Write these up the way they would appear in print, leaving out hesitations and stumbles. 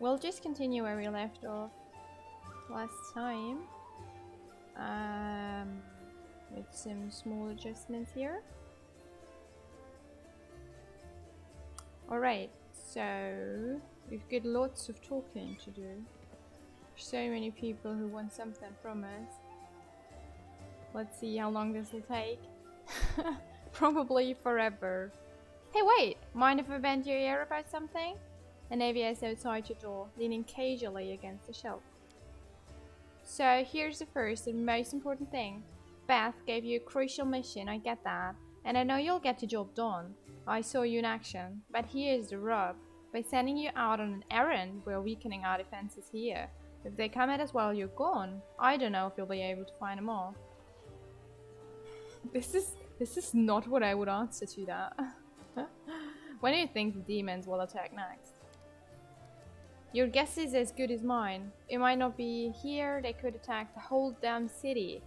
We'll just continue where we left off last time. With some small adjustments here. Alright, so we've got lots of talking to do. So many people who want something from us. Let's see how long this will take. Probably forever. Hey wait! Mind if I bend your ear about something? Anavia is outside your door, leaning casually against the shelf. So here's the first and most important thing. Beth gave you a crucial mission, I get that. And I know you'll get the job done. I saw you in action. But here's the rub. By sending you out on an errand, we're weakening our defenses here. If they come at us while you're gone, I don't know if you'll be able to find them all. This is not what I would answer to that. When do you think the demons will attack next? Your guess is as good as mine. It might not be here, they could attack the whole damn city.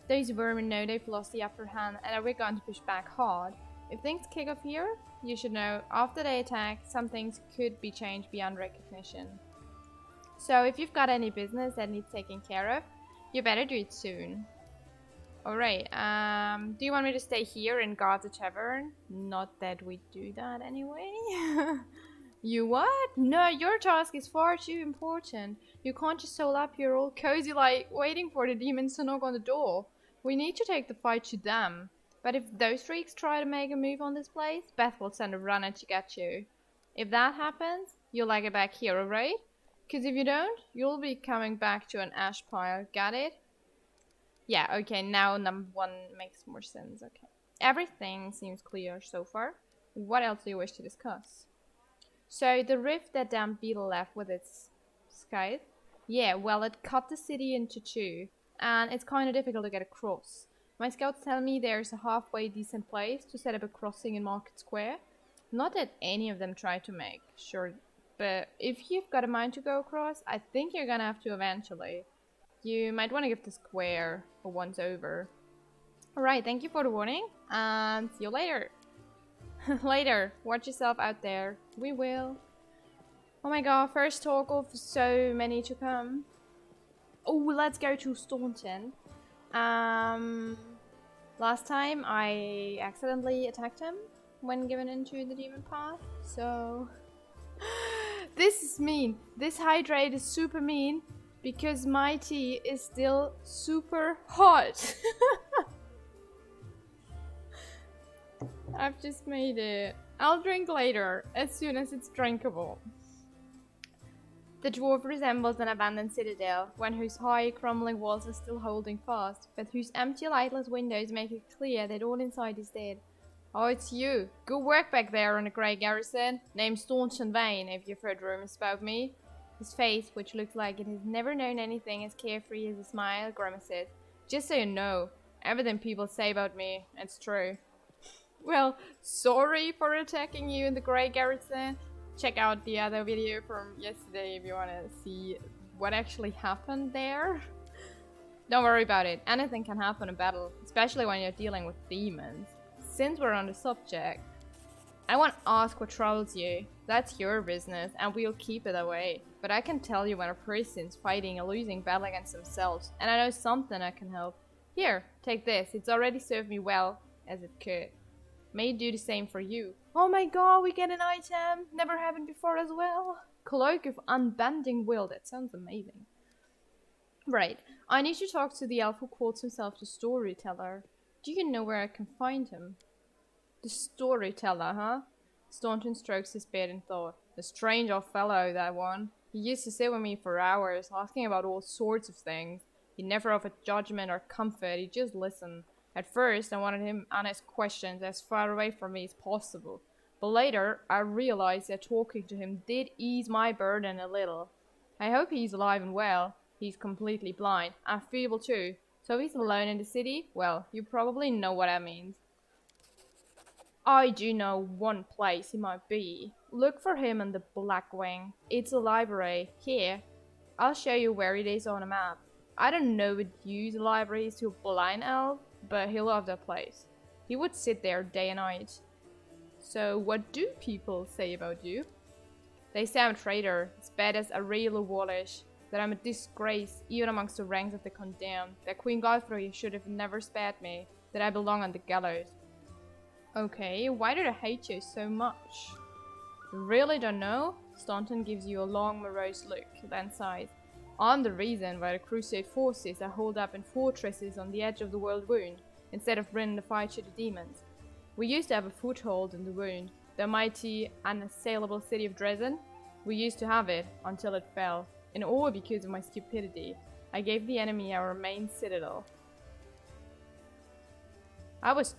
Those vermin know they've lost the upper hand and we're going to push back hard. If things kick off here, you should know after they attack, some things could be changed beyond recognition. So if you've got any business that needs taking care of, you better do it soon. Alright, do you want me to stay here and guard the tavern? Not that we do that anyway. You what? No, your task is far too important. You can't just hole up here all cozy like waiting for the demons to knock on the door. We need to take the fight to them. But if those freaks try to make a move on this place, Beth will send a runner to get you. If that happens, you'll like it back here, alright? Cause if you don't, you'll be coming back to an ash pile, got it? Yeah, okay, now number one makes more sense, okay. Everything seems clear so far. What else do you wish to discuss? So, the rift that damn beetle left with its scythe? Yeah, well, it cut the city into two, and it's kinda difficult to get across. My scouts tell me there's a halfway decent place to set up a crossing in Market Square. Not that any of them try to make, sure, but if you've got a mind to go across, I think you're gonna have to eventually. You might want to give the square a once over. Alright, thank you for the warning, and see you later. Later, watch yourself out there. We will. Oh my god, first talk of so many to come. Oh, let's go to Staunton. Last time I accidentally attacked him when given into the demon path, so... This is mean. This hydrate is super mean because my tea is still super hot. I've just made it. I'll drink later, as soon as it's drinkable. The dwarf resembles an abandoned citadel, one whose high, crumbling walls are still holding fast, but whose empty, lightless windows make it clear that all inside is dead. Oh, it's you. Good work back there in the grey garrison. Name's Staunton Vane, if you've heard rumors about me. His face, which looks like it has never known anything as carefree as a smile, grimaces. Just so you know, everything people say about me, it's true. Well, sorry for attacking you in the grey garrison. Check out the other video from yesterday if you want to see what actually happened there. Don't worry about it. Anything can happen in battle, especially when you're dealing with demons. Since we're on the subject, I want to ask what troubles you. That's your business, and we'll keep it away. But I can tell you when a person's fighting a losing battle against themselves, and I know something I can help. Here, take this. It's already served me well, as it could. May do the same for you. Oh my god, we get an item! Never happened before as well. Cloak of Unbending Will. That sounds amazing. Right, I need to talk to the elf who calls himself the Storyteller. Do you know where I can find him? The Storyteller, huh? Staunton strokes his beard in thought. A strange old fellow, that one. He used to sit with me for hours, asking about all sorts of things. He never offered judgment or comfort, he just listened. At first, I wanted him and his questions as far away from me as possible. But later, I realized that talking to him did ease my burden a little. I hope he's alive and well. He's completely blind, and feeble too. So if he's alone in the city, well, you probably know what that means. I do know one place he might be. Look for him in the Black Wing. It's a library. Here, I'll show you where it is on a map. I don't know what use libraries to a blind elf, but he loved that place. He would sit there day and night. So what do people say about you? They say I'm a traitor, as bad as a real Woljif, that I'm a disgrace even amongst the ranks of the condemned, that Queen Godfrey should have never spared me, that I belong on the gallows. Okay, why do they hate you so much? Really don't know? Staunton gives you a long, morose look, then sighs. I'm the reason why the Crusade forces are holed up in fortresses on the edge of the world wound, instead of bringing the fight to the demons. We used to have a foothold in the wound, the mighty, unassailable city of Dresden. We used to have it, until it fell, and all because of my stupidity. I gave the enemy our main citadel. I was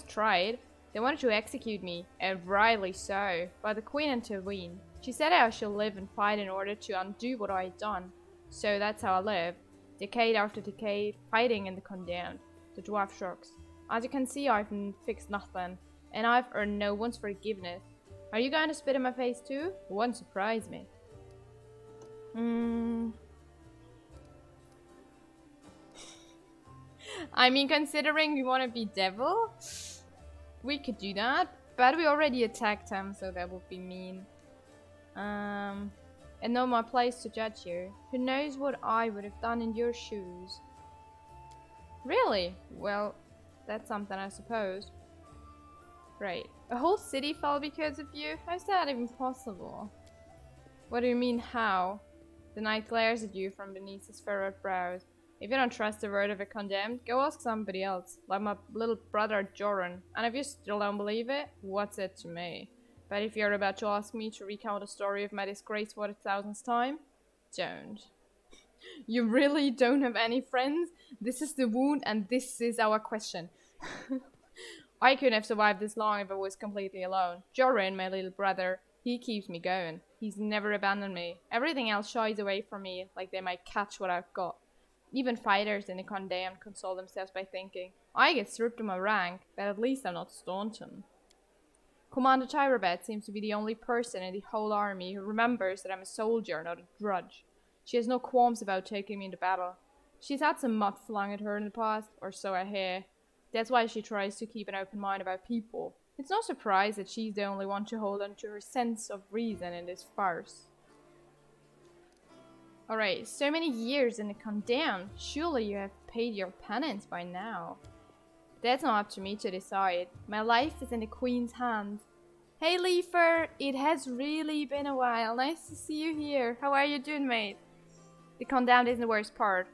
tried. They wanted to execute me, and rightly so, but the Queen intervened. She said I should live and fight in order to undo what I had done. So that's how I live, decade after decade, fighting in the condemned. The dwarf shrugs. As you can see, I've fixed nothing, and I've earned no one's forgiveness. Are you going to spit in my face too? It won't surprise me. I mean, considering we want to be devil, we could do that, but we already attacked him, so that would be mean. And no more place to judge you. Who knows what I would have done in your shoes? Really? Well, that's something, I suppose. Right. A whole city fell because of you? How's that even possible? What do you mean, how? The knight glares at you from beneath his furrowed brows. If you don't trust the word of a condemned, go ask somebody else, like my little brother Joran. And if you still don't believe it, what's it to me? But if you're about to ask me to recount the story of my disgrace for the 1000th time, don't. You really don't have any friends? This is the wound and this is our question. I couldn't have survived this long if I was completely alone. Joran, my little brother, he keeps me going. He's never abandoned me. Everything else shies away from me, like they might catch what I've got. Even fighters in the condemned console themselves by thinking, I get stripped of my rank, but at least I'm not Staunton. Commander Tyrabet seems to be the only person in the whole army who remembers that I'm a soldier, not a drudge. She has no qualms about taking me into battle. She's had some mud flung at her in the past, or so I hear. That's why she tries to keep an open mind about people. It's no surprise that she's the only one to hold on to her sense of reason in this farce. Alright, so many years in the condemned. Surely you have paid your penance by now. That's not up to me to decide. My life is in the Queen's hands. Hey Leifer, it has really been a while. Nice to see you here. How are you doing, mate? The condemned isn't the worst part.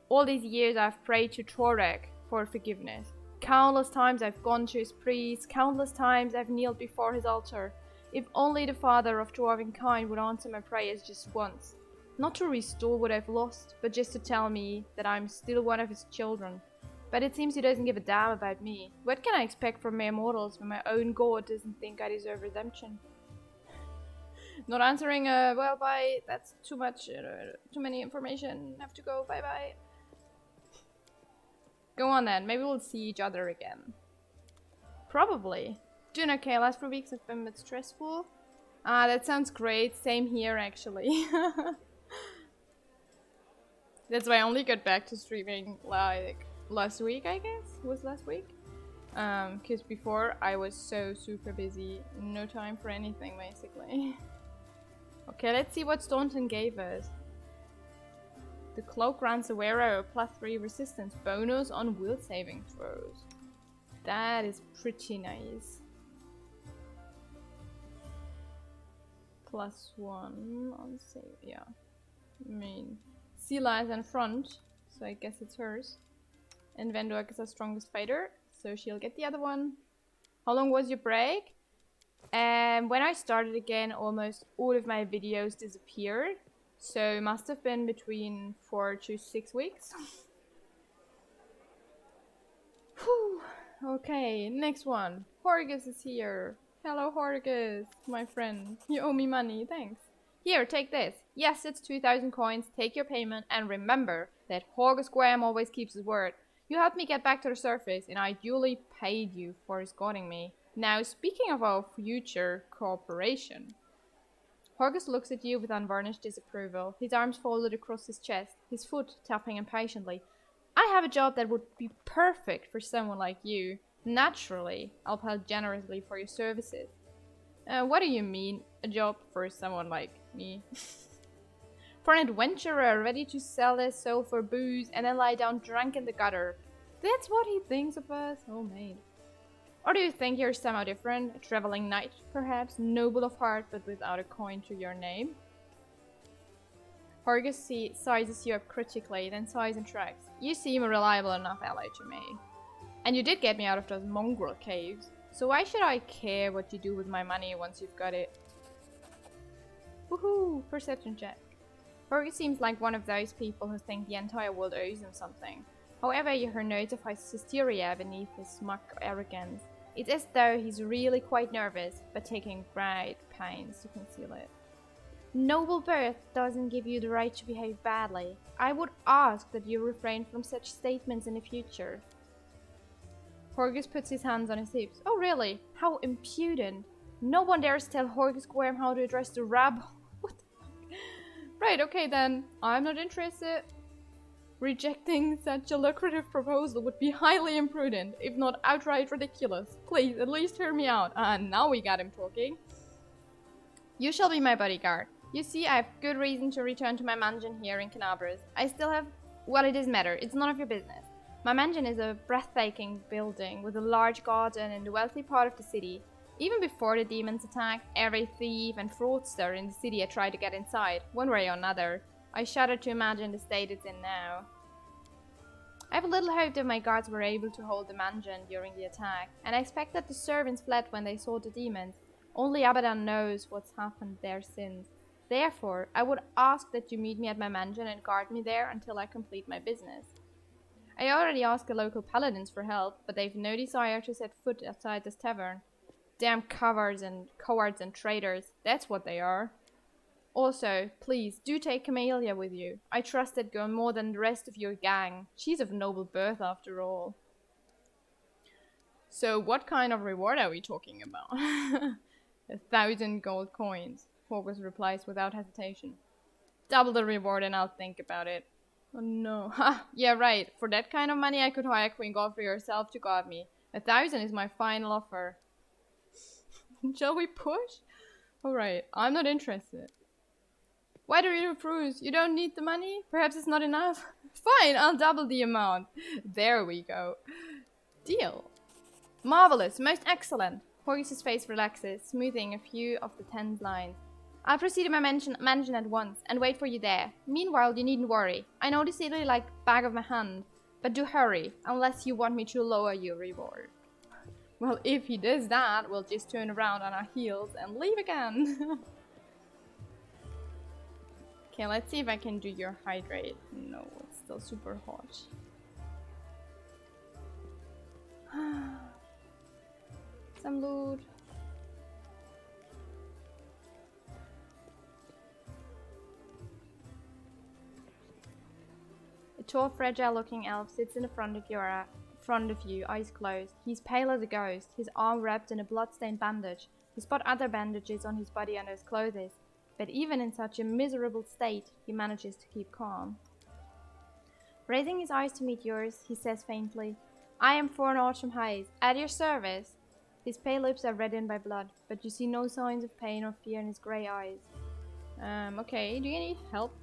All these years I've prayed to Torek for forgiveness. Countless times I've gone to his priest. Countless times I've kneeled before his altar. If only the father of dwarven kind would answer my prayers just once. Not to restore what I've lost, but just to tell me that I'm still one of his children. But it seems he doesn't give a damn about me. What can I expect from mere mortals when my own god doesn't think I deserve redemption? Not answering, well, bye. That's too much, too many information. Have to go, bye-bye. Go on then, maybe we'll see each other again. Probably. Doing okay, last 4 weeks have been a bit stressful. Ah, that sounds great. Same here, actually. That's why I only got back to streaming, like, last week, I guess? Was last week? Because before I was so super busy. No time for anything, basically. Okay, let's see what Staunton gave us. The cloak grants a wearer a +3 resistance bonus on will saving throws. That is pretty nice. +1 on save, yeah. I mean, Sela is in front, so I guess it's hers. And Vendor is our strongest fighter, so she'll get the other one. How long was your break? When I started again, almost all of my videos disappeared. So it must have been between 4 to 6 weeks. Whew. Okay, next one. Horgus is here. Hello Horgus, my friend. You owe me money, thanks. Here, take this. Yes, it's 2,000 coins. Take your payment and remember that Horgus Graham always keeps his word. You helped me get back to the surface and I duly paid you for escorting me. Now, speaking of our future cooperation. Horgus looks at you with unvarnished disapproval, his arms folded across his chest, his foot tapping impatiently. I have a job that would be perfect for someone like you. Naturally, I'll pay generously for your services. What do you mean, a job for someone like me? For an adventurer ready to sell their soul for booze and then lie down drunk in the gutter. That's what he thinks of us, homemade. Or do you think you're somehow different? A traveling knight, perhaps, noble of heart but without a coin to your name? Horgus sizes you up critically, then sighs and shrugs. You seem a reliable enough ally to me. And you did get me out of those mongrel caves. So why should I care what you do with my money once you've got it? Woohoo! Perception check. Horgus seems like one of those people who think the entire world owes him something. However, her notifies hysteria beneath his smug arrogance. It's as though he's really quite nervous, but taking great pains to conceal it. Noble birth doesn't give you the right to behave badly. I would ask that you refrain from such statements in the future. Horgus puts his hands on his hips. Oh really? How impudent. No one dares tell Horgus Gorm how to address the rabble. What the fuck? Right, okay then. I'm not interested. Rejecting such a lucrative proposal would be highly imprudent, if not outright ridiculous. Please, at least hear me out. Now we got him talking. You shall be my bodyguard. You see, I have good reason to return to my mansion here in Canabras. I still have... Well, it doesn't matter. It's none of your business. My mansion is a breathtaking building with a large garden in the wealthy part of the city. Even before the demons attacked, every thief and fraudster in the city had tried to get inside, one way or another. I shudder to imagine the state it's in now. I have little hope that my guards were able to hold the mansion during the attack, and I expect that the servants fled when they saw the demons. Only Abaddon knows what's happened there since. Therefore, I would ask that you meet me at my mansion and guard me there until I complete my business. I already asked the local paladins for help, but they've no desire to set foot outside this tavern. Damn cowards and traitors, that's what they are. Also, please, do take Camellia with you. I trust that girl more than the rest of your gang. She's of noble birth after all. So what kind of reward are we talking about? 1,000 gold coins, Horgus replies without hesitation. Double the reward and I'll think about it. Oh no. Ha! Yeah, right. For that kind of money I could hire Queen Godfrey herself to guard me. 1,000 is my final offer. Shall we push? Alright, I'm not interested. Why do you refuse? You don't need the money? Perhaps it's not enough? Fine, I'll double the amount. There we go. Deal. Marvelous, most excellent. Horgus' face relaxes, smoothing a few of the tense lines. I'll proceed to my mansion at once and wait for you there. Meanwhile, you needn't worry. I know the city like back of my hand, but do hurry, unless you want me to lower your reward. Well, if he does that, we'll just turn around on our heels and leave again. Okay, let's see if I can do your hydrate. No, it's still super hot. Some loot. A tall, fragile-looking elf sits in the front of you, eyes closed. He's pale as a ghost, his arm wrapped in a blood-stained bandage. You spot other bandages on his body under his clothes. But even in such a miserable state, he manages to keep calm. Raising his eyes to meet yours, he says faintly, I am Thorn Autumn Hayes, at your service. His pale lips are reddened by blood, but you see no signs of pain or fear in his grey eyes. Okay, do you need help?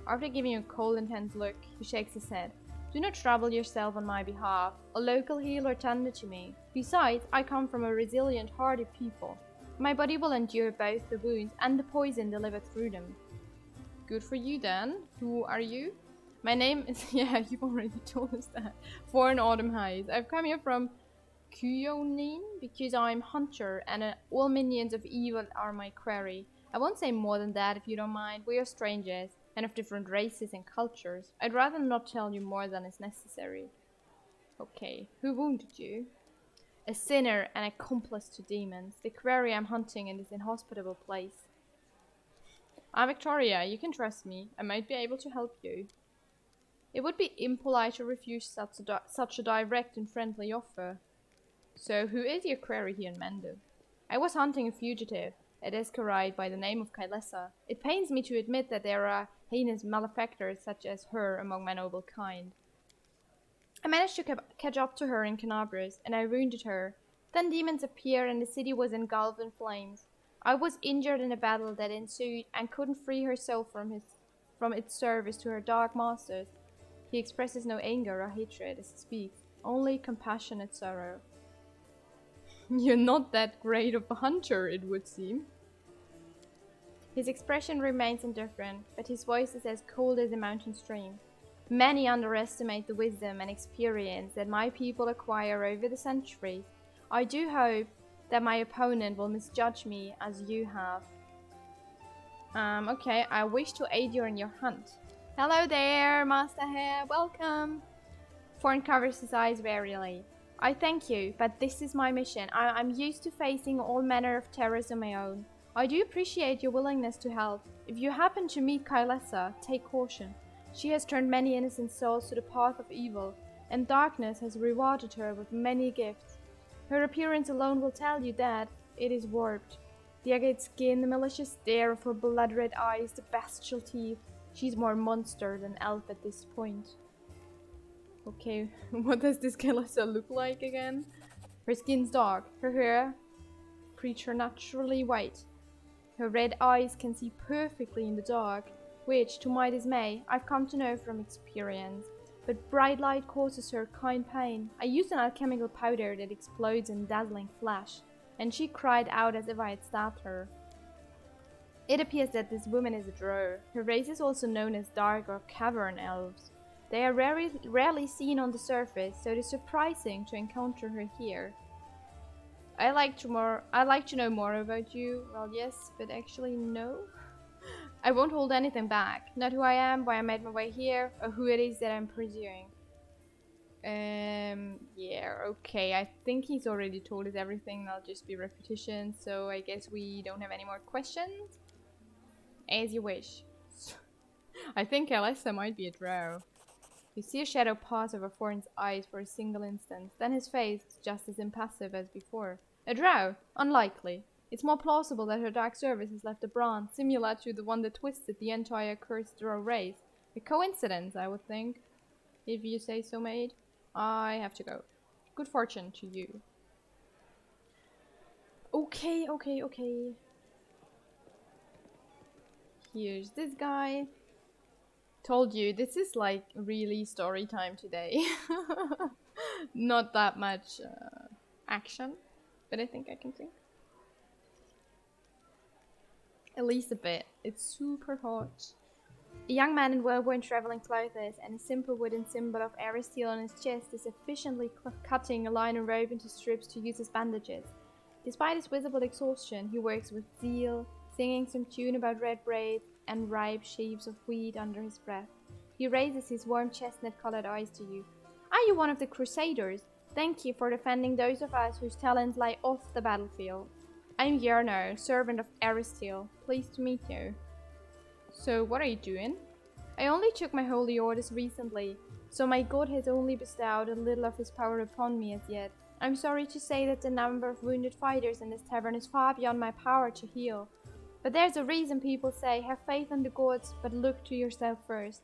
After giving you a cold, intense look, he shakes his head. Do not trouble yourself on my behalf. A local healer tended to me. Besides, I come from a resilient, hardy people. My body will endure both the wounds and the poison delivered through them. Good for you then. Who are you? My name is... yeah, you've already told us that. Thorn Autumn Hayes. I've come here from Kuyonin because I'm hunter and all minions of evil are my quarry. I won't say more than that if you don't mind. We are strangers and of different races and cultures. I'd rather not tell you more than is necessary. Okay, who wounded you? A sinner and accomplice to demons. The quarry I'm hunting in this inhospitable place. I'm Victoria, you can trust me. I might be able to help you. It would be impolite to refuse such a direct and friendly offer. So, who is your quarry here in Mendip? I was hunting a fugitive, a Descaride by the name of Kailessa. It pains me to admit that there are heinous malefactors such as her among my noble kind. I managed to catch up to her in Canabras, and I wounded her. Then demons appeared and the city was engulfed in flames. I was injured in a battle that ensued and couldn't free herself from its service to her dark masters. He expresses no anger or hatred as he speaks, only compassionate sorrow. You're not that great of a hunter, it would seem. His expression remains indifferent, but his voice is as cold as a mountain stream. Many underestimate the wisdom and experience that my people acquire over the centuries. I do hope that my opponent will misjudge me as you have. Okay, I wish to aid you in your hunt. Hello there, Master Hare, welcome. Thorn covers his eyes warily. I thank you, but this is my mission. I'm used to facing all manner of terrors on my own. I do appreciate your willingness to help. If you happen to meet Kylesa, take caution. She has turned many innocent souls to the path of evil, and darkness has rewarded her with many gifts. Her appearance alone will tell you that it is warped. The agate skin, the malicious stare of her blood-red eyes, the bestial teeth. She's more monster than elf at this point. Okay, what does this Kylesa look like again? Her skin's dark, her hair preternaturally white. Her red eyes can see perfectly in the dark, which, to my dismay, I've come to know from experience. But bright light causes her keen pain. I used an alchemical powder that explodes in dazzling flash, and she cried out as if I had stabbed her. It appears that this woman is a drow. Her race is also known as dark or cavern elves. They are rarely seen on the surface, so it is surprising to encounter her here. I'd like to know more about you. Well, yes, but actually no. I won't hold anything back. Not who I am, why I made my way here, or who it is that I'm pursuing. Yeah, okay. I think he's already told us everything. That'll just be repetition, so I guess we don't have any more questions. As you wish. I think Kylesa might be a drow. You see a shadow pass over Thorn's eyes for a single instant, then his face is just as impassive as before. A drow? Unlikely. It's more plausible that her dark service has left a brand similar to the one that twisted the entire cursed drow race. A coincidence, I would think. If you say so, maid. I have to go. Good fortune to you. Okay. Here's this guy. Told you, this is like really story time today. Not that much action, but I think I can think. At least a bit. It's super hot. A young man in well-worn traveling clothes and a simple wooden symbol of Aristeal on his chest is efficiently cutting a line of rope into strips to use as bandages. Despite his visible exhaustion, he works with zeal, singing some tune about red braids and ripe sheaves of wheat under his breath. He raises his warm chestnut-colored eyes to you. Are you one of the Crusaders? Thank you for defending those of us whose talents lie off the battlefield. I'm Yerno, servant of Aristeal. Pleased to meet you. So, what are you doing? I only took my holy orders recently, so my god has only bestowed a little of his power upon me as yet. I'm sorry to say that the number of wounded fighters in this tavern is far beyond my power to heal. But there's a reason people say, have faith in the gods, but look to yourself first.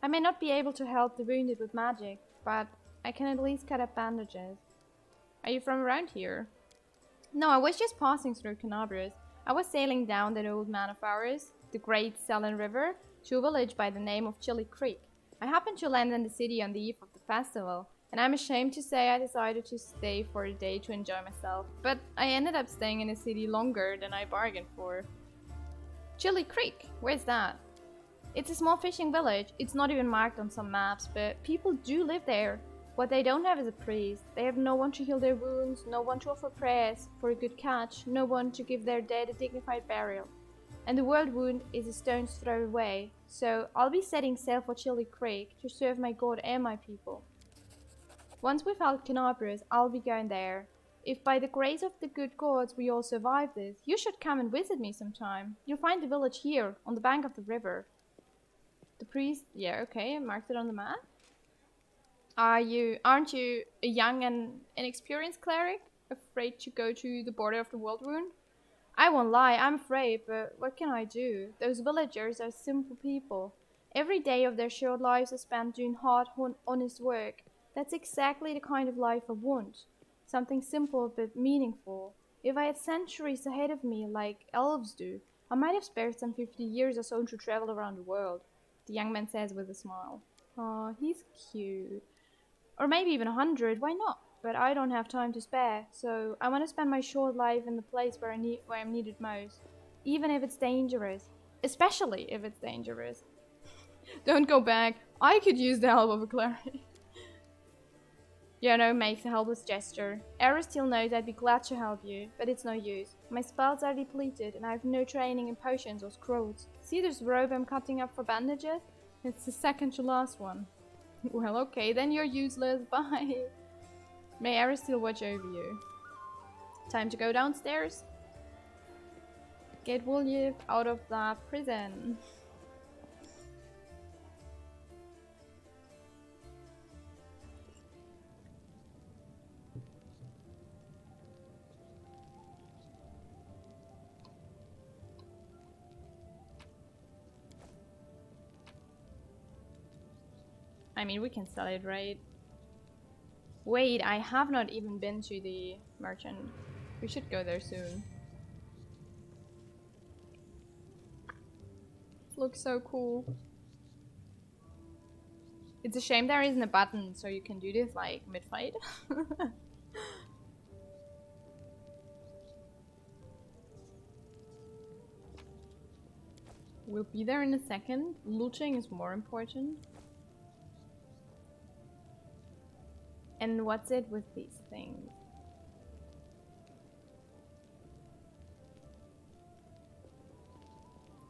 I may not be able to help the wounded with magic, but I can at least cut up bandages. Are you from around here? No, I was just passing through Canabrius. I was sailing down that old man of ours, the great Sellen River, to a village by the name of Chilly Creek. I happened to land in the city on the eve of the festival, and I'm ashamed to say I decided to stay for a day to enjoy myself, but I ended up staying in the city longer than I bargained for. Chilly Creek, where's that? It's a small fishing village. It's not even marked on some maps, but people do live there. What they don't have is a priest. They have no one to heal their wounds, no one to offer prayers for a good catch, no one to give their dead a dignified burial. And the world wound is a stone's throw away, so I'll be setting sail for Chilly Creek to serve my god and my people. Once we've held Canabrius, I'll be going there. If by the grace of the good gods we all survive this, you should come and visit me sometime. You'll find the village here, on the bank of the river. The priest, yeah, okay, I marked it on the map. Aren't you a young and inexperienced cleric, afraid to go to the border of the world wound? I won't lie, I'm afraid, but what can I do? Those villagers are simple people. Every day of their short lives are spent doing hard, honest work. That's exactly the kind of life I want. Something simple but meaningful. If I had centuries ahead of me like elves do, I might have spared some 50 years or so to travel around the world, the young man says with a smile. Aw, he's cute. Or maybe even 100, why not? But I don't have time to spare, so I want to spend my short life in the place where I'm needed most. Even if it's dangerous. Especially if it's dangerous. Don't go back. I could use the help of a cleric. Yono makes a helpless gesture. Aristiel knows I'd be glad to help you, but it's no use. My spells are depleted and I have no training in potions or scrolls. See this rope I'm cutting up for bandages? It's the second to last one. Well, okay, then you're useless. Bye. May Aristiel watch over you. Time to go downstairs. Get Woljif out of that prison. I mean, we can sell it, right? Wait, I have not even been to the merchant. We should go there soon. It looks so cool. It's a shame there isn't a button so you can do this like mid-fight. We'll be there in a second. Looting is more important. And what's it with these things?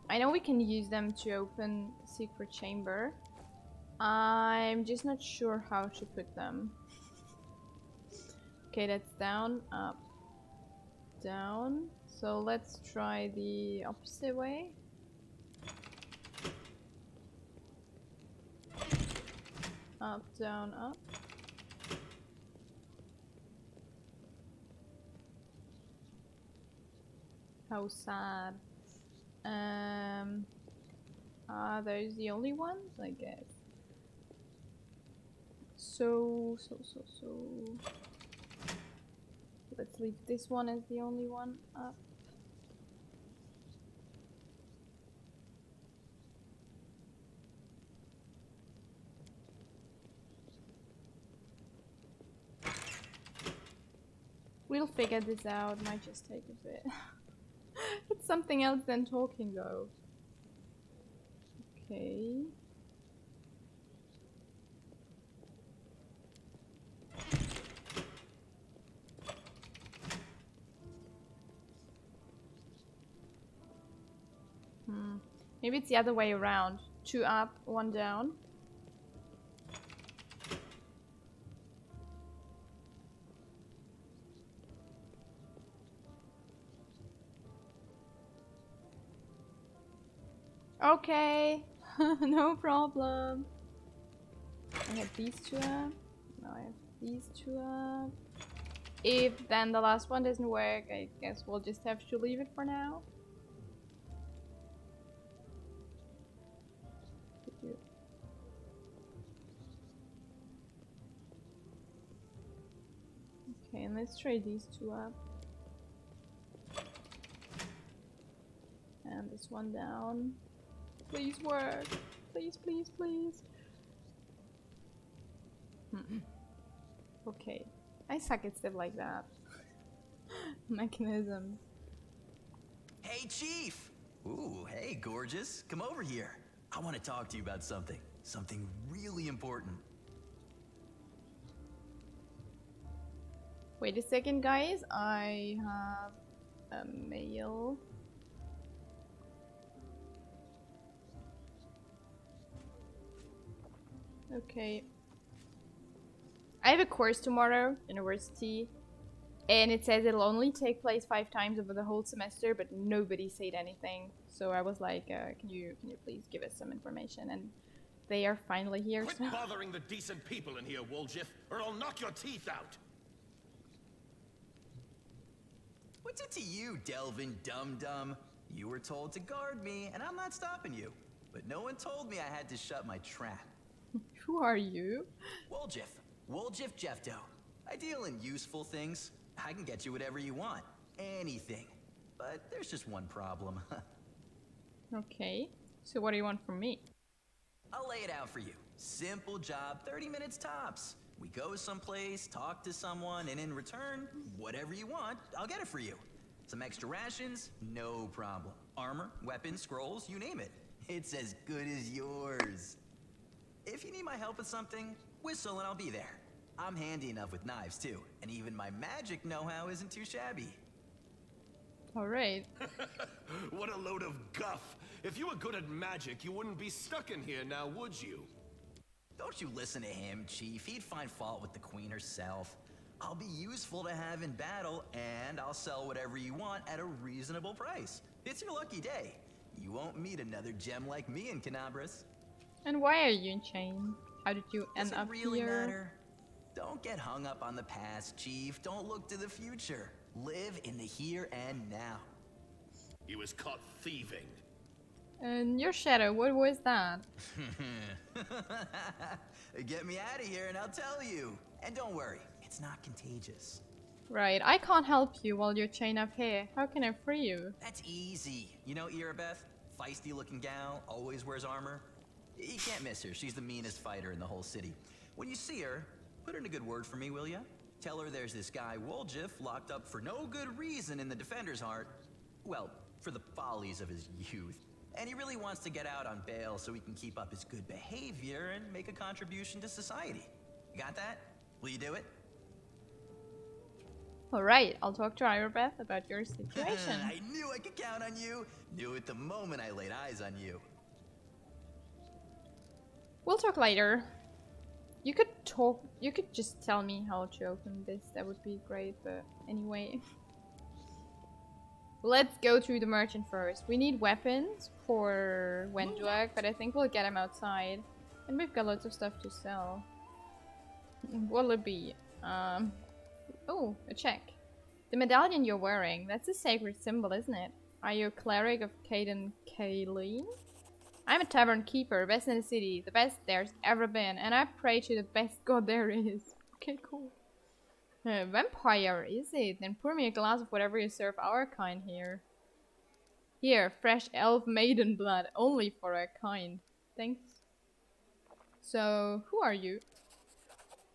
I know we can use them to open the secret chamber. I'm just not sure how to put them. Okay, that's down, up, down. So let's try the opposite way. Up, down, up. How sad. Are those the only ones? I guess. So. Let's leave this one as the only one up. We'll figure this out, might just take a bit. It's something else than talking though. Okay. Maybe it's the other way around. 2 up, 1 down. Okay, no problem. I have these 2 up. Now I have these 2 up. If then the last one doesn't work, I guess we'll just have to leave it for now. Okay, and let's try these 2 up. And this one down. Please work. Please, please, please. Okay. I suck at stuff like that. Mechanisms. Hey, Chief! Ooh, hey, gorgeous. Come over here. I want to talk to you about something. Something really important. Wait a second, guys. I have a mail. Okay. I have a course tomorrow, university, and it says it'll only take place 5 times over the whole semester, but nobody said anything. So I was like, can you please give us some information? And they are finally here. Quit bothering the decent people in here, Woljif, or I'll knock your teeth out. What's it to you, Delvin Dum-Dum? You were told to guard me, and I'm not stopping you. But no one told me I had to shut my trap. Who are you? Woljif. Woljif Jefto. I deal in useful things. I can get you whatever you want. anything. But there's just one problem. Okay. So what do you want from me? I'll lay it out for you. Simple job, 30 minutes tops. We go someplace, talk to someone, and in return, whatever you want, I'll get it for you. Some extra rations? No problem. Armor, weapons, scrolls, you name it. It's as good as yours. If you need my help with something, whistle and I'll be there. I'm handy enough with knives too, and even my magic know-how isn't too shabby. Alright. What a load of guff! If you were good at magic, you wouldn't be stuck in here now, would you? Don't you listen to him, Chief. He'd find fault with the Queen herself. I'll be useful to have in battle, and I'll sell whatever you want at a reasonable price. It's your lucky day. You won't meet another gem like me in Canabras. And why are you in chain? How did you end Does up it really here? matter? Don't get hung up on the past, Chief. Don't look to the future. Live in the here and now. He was caught thieving. And your shadow, what was that? Get me out of here and I'll tell you. And don't worry, it's not contagious. Right, I can't help you while you're chained up here. How can I free you? That's easy. You know Irabeth? Feisty looking gal, always wears armor. You can't miss her. She's the meanest fighter in the whole city. When you see her, put in a good word for me, will ya? Tell her there's this guy Woljif locked up for no good reason in the Defender's Heart. Well, for the follies of his youth. And he really wants to get out on bail so he can keep up his good behavior and make a contribution to society. You got that? Will you do it? Alright, I'll talk to Irabeth about your situation. I knew I could count on you. Knew it the moment I laid eyes on you. We'll talk later. You could just tell me how to open this, that would be great, but anyway. Let's go to the merchant first. We need weapons for Wendwag, but I think we'll get him outside. And we've got lots of stuff to sell. What'll it be? Oh, a check. The medallion you're wearing, that's a sacred symbol, isn't it? Are you a cleric of Caden Kaleen? I'm a tavern keeper, best in the city, the best there's ever been, and I pray to the best god there is. Okay, cool. Vampire, is it? Then pour me a glass of whatever you serve our kind here. Here, fresh elf maiden blood, only for our kind. Thanks. So, who are you?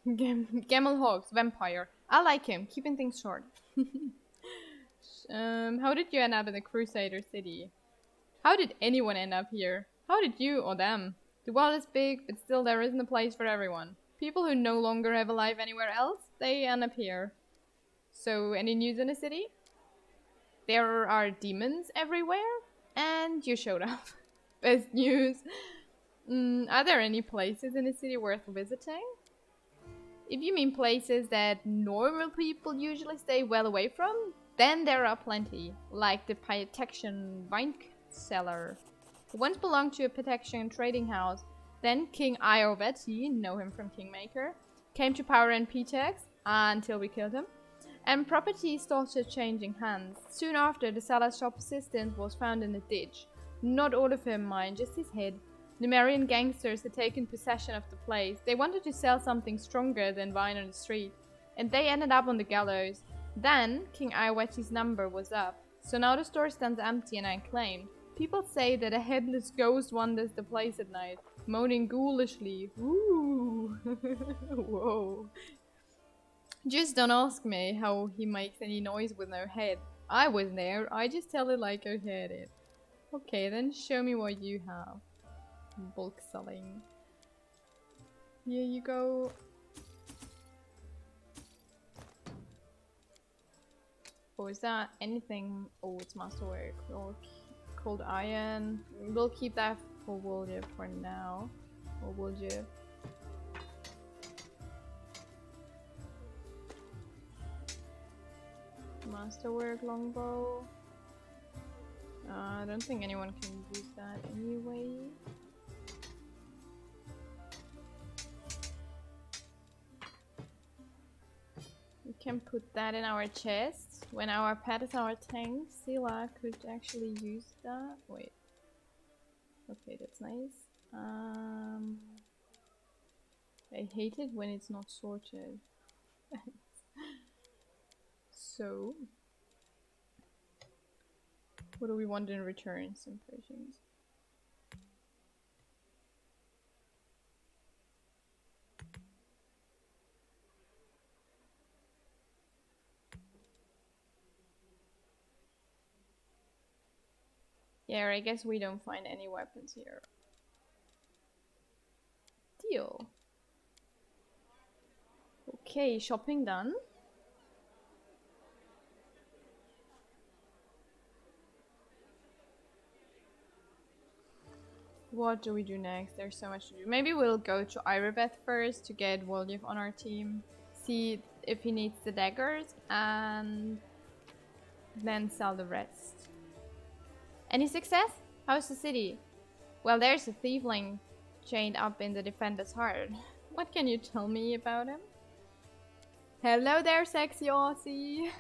Gamel Hawks, vampire. I like him, keeping things short. How did you end up in the Crusader City? How did anyone end up here? How did you or them? The world is big, but still there isn't a place for everyone. People who no longer have a life anywhere else, they end up here. So, any news in the city? There are demons everywhere, and you showed up. Best news. Are there any places in the city worth visiting? If you mean places that normal people usually stay well away from, then there are plenty, like the Protection Wine Cellar. It once belonged to a Protection trading house. Then King Iorveti, know him from Kingmaker, came to power in Pitex until we killed him, and property started changing hands. Soon after, the seller's shop assistant was found in a ditch. Not all of him, mind, just his head. Numerian gangsters had taken possession of the place. They wanted to sell something stronger than wine on the street, and they ended up on the gallows. Then, King Iorveti's number was up, so now the store stands empty and unclaimed. People say that a headless ghost wanders the place at night, moaning ghoulishly. Ooh. Whoa. Just don't ask me how he makes any noise with no head. I wasn't there, I just tell it like I heard it. Okay, then show me what you have. Bulk selling. Here you go. Oh, is that anything? Oh, it's masterwork. Or cold iron. We'll keep that for Woljif for now. Or Woljif. Masterwork longbow. I don't think anyone can use that anyway. We can put that in our chest. When our pet is our tank, Scylla could actually use that. Wait. Okay, that's nice. I hate it when it's not sorted. So, What do we want in return? Some potions. Yeah, I guess we don't find any weapons here. Deal. Okay, shopping done. What do we do next? There's so much to do. Maybe we'll go to Irabeth first to get Woljif on our team. See if he needs the daggers and then sell the rest. Any success? How's the city? Well, there's a thiefling chained up in the defender's heart. What can you tell me about him? Hello there, sexy Aussie.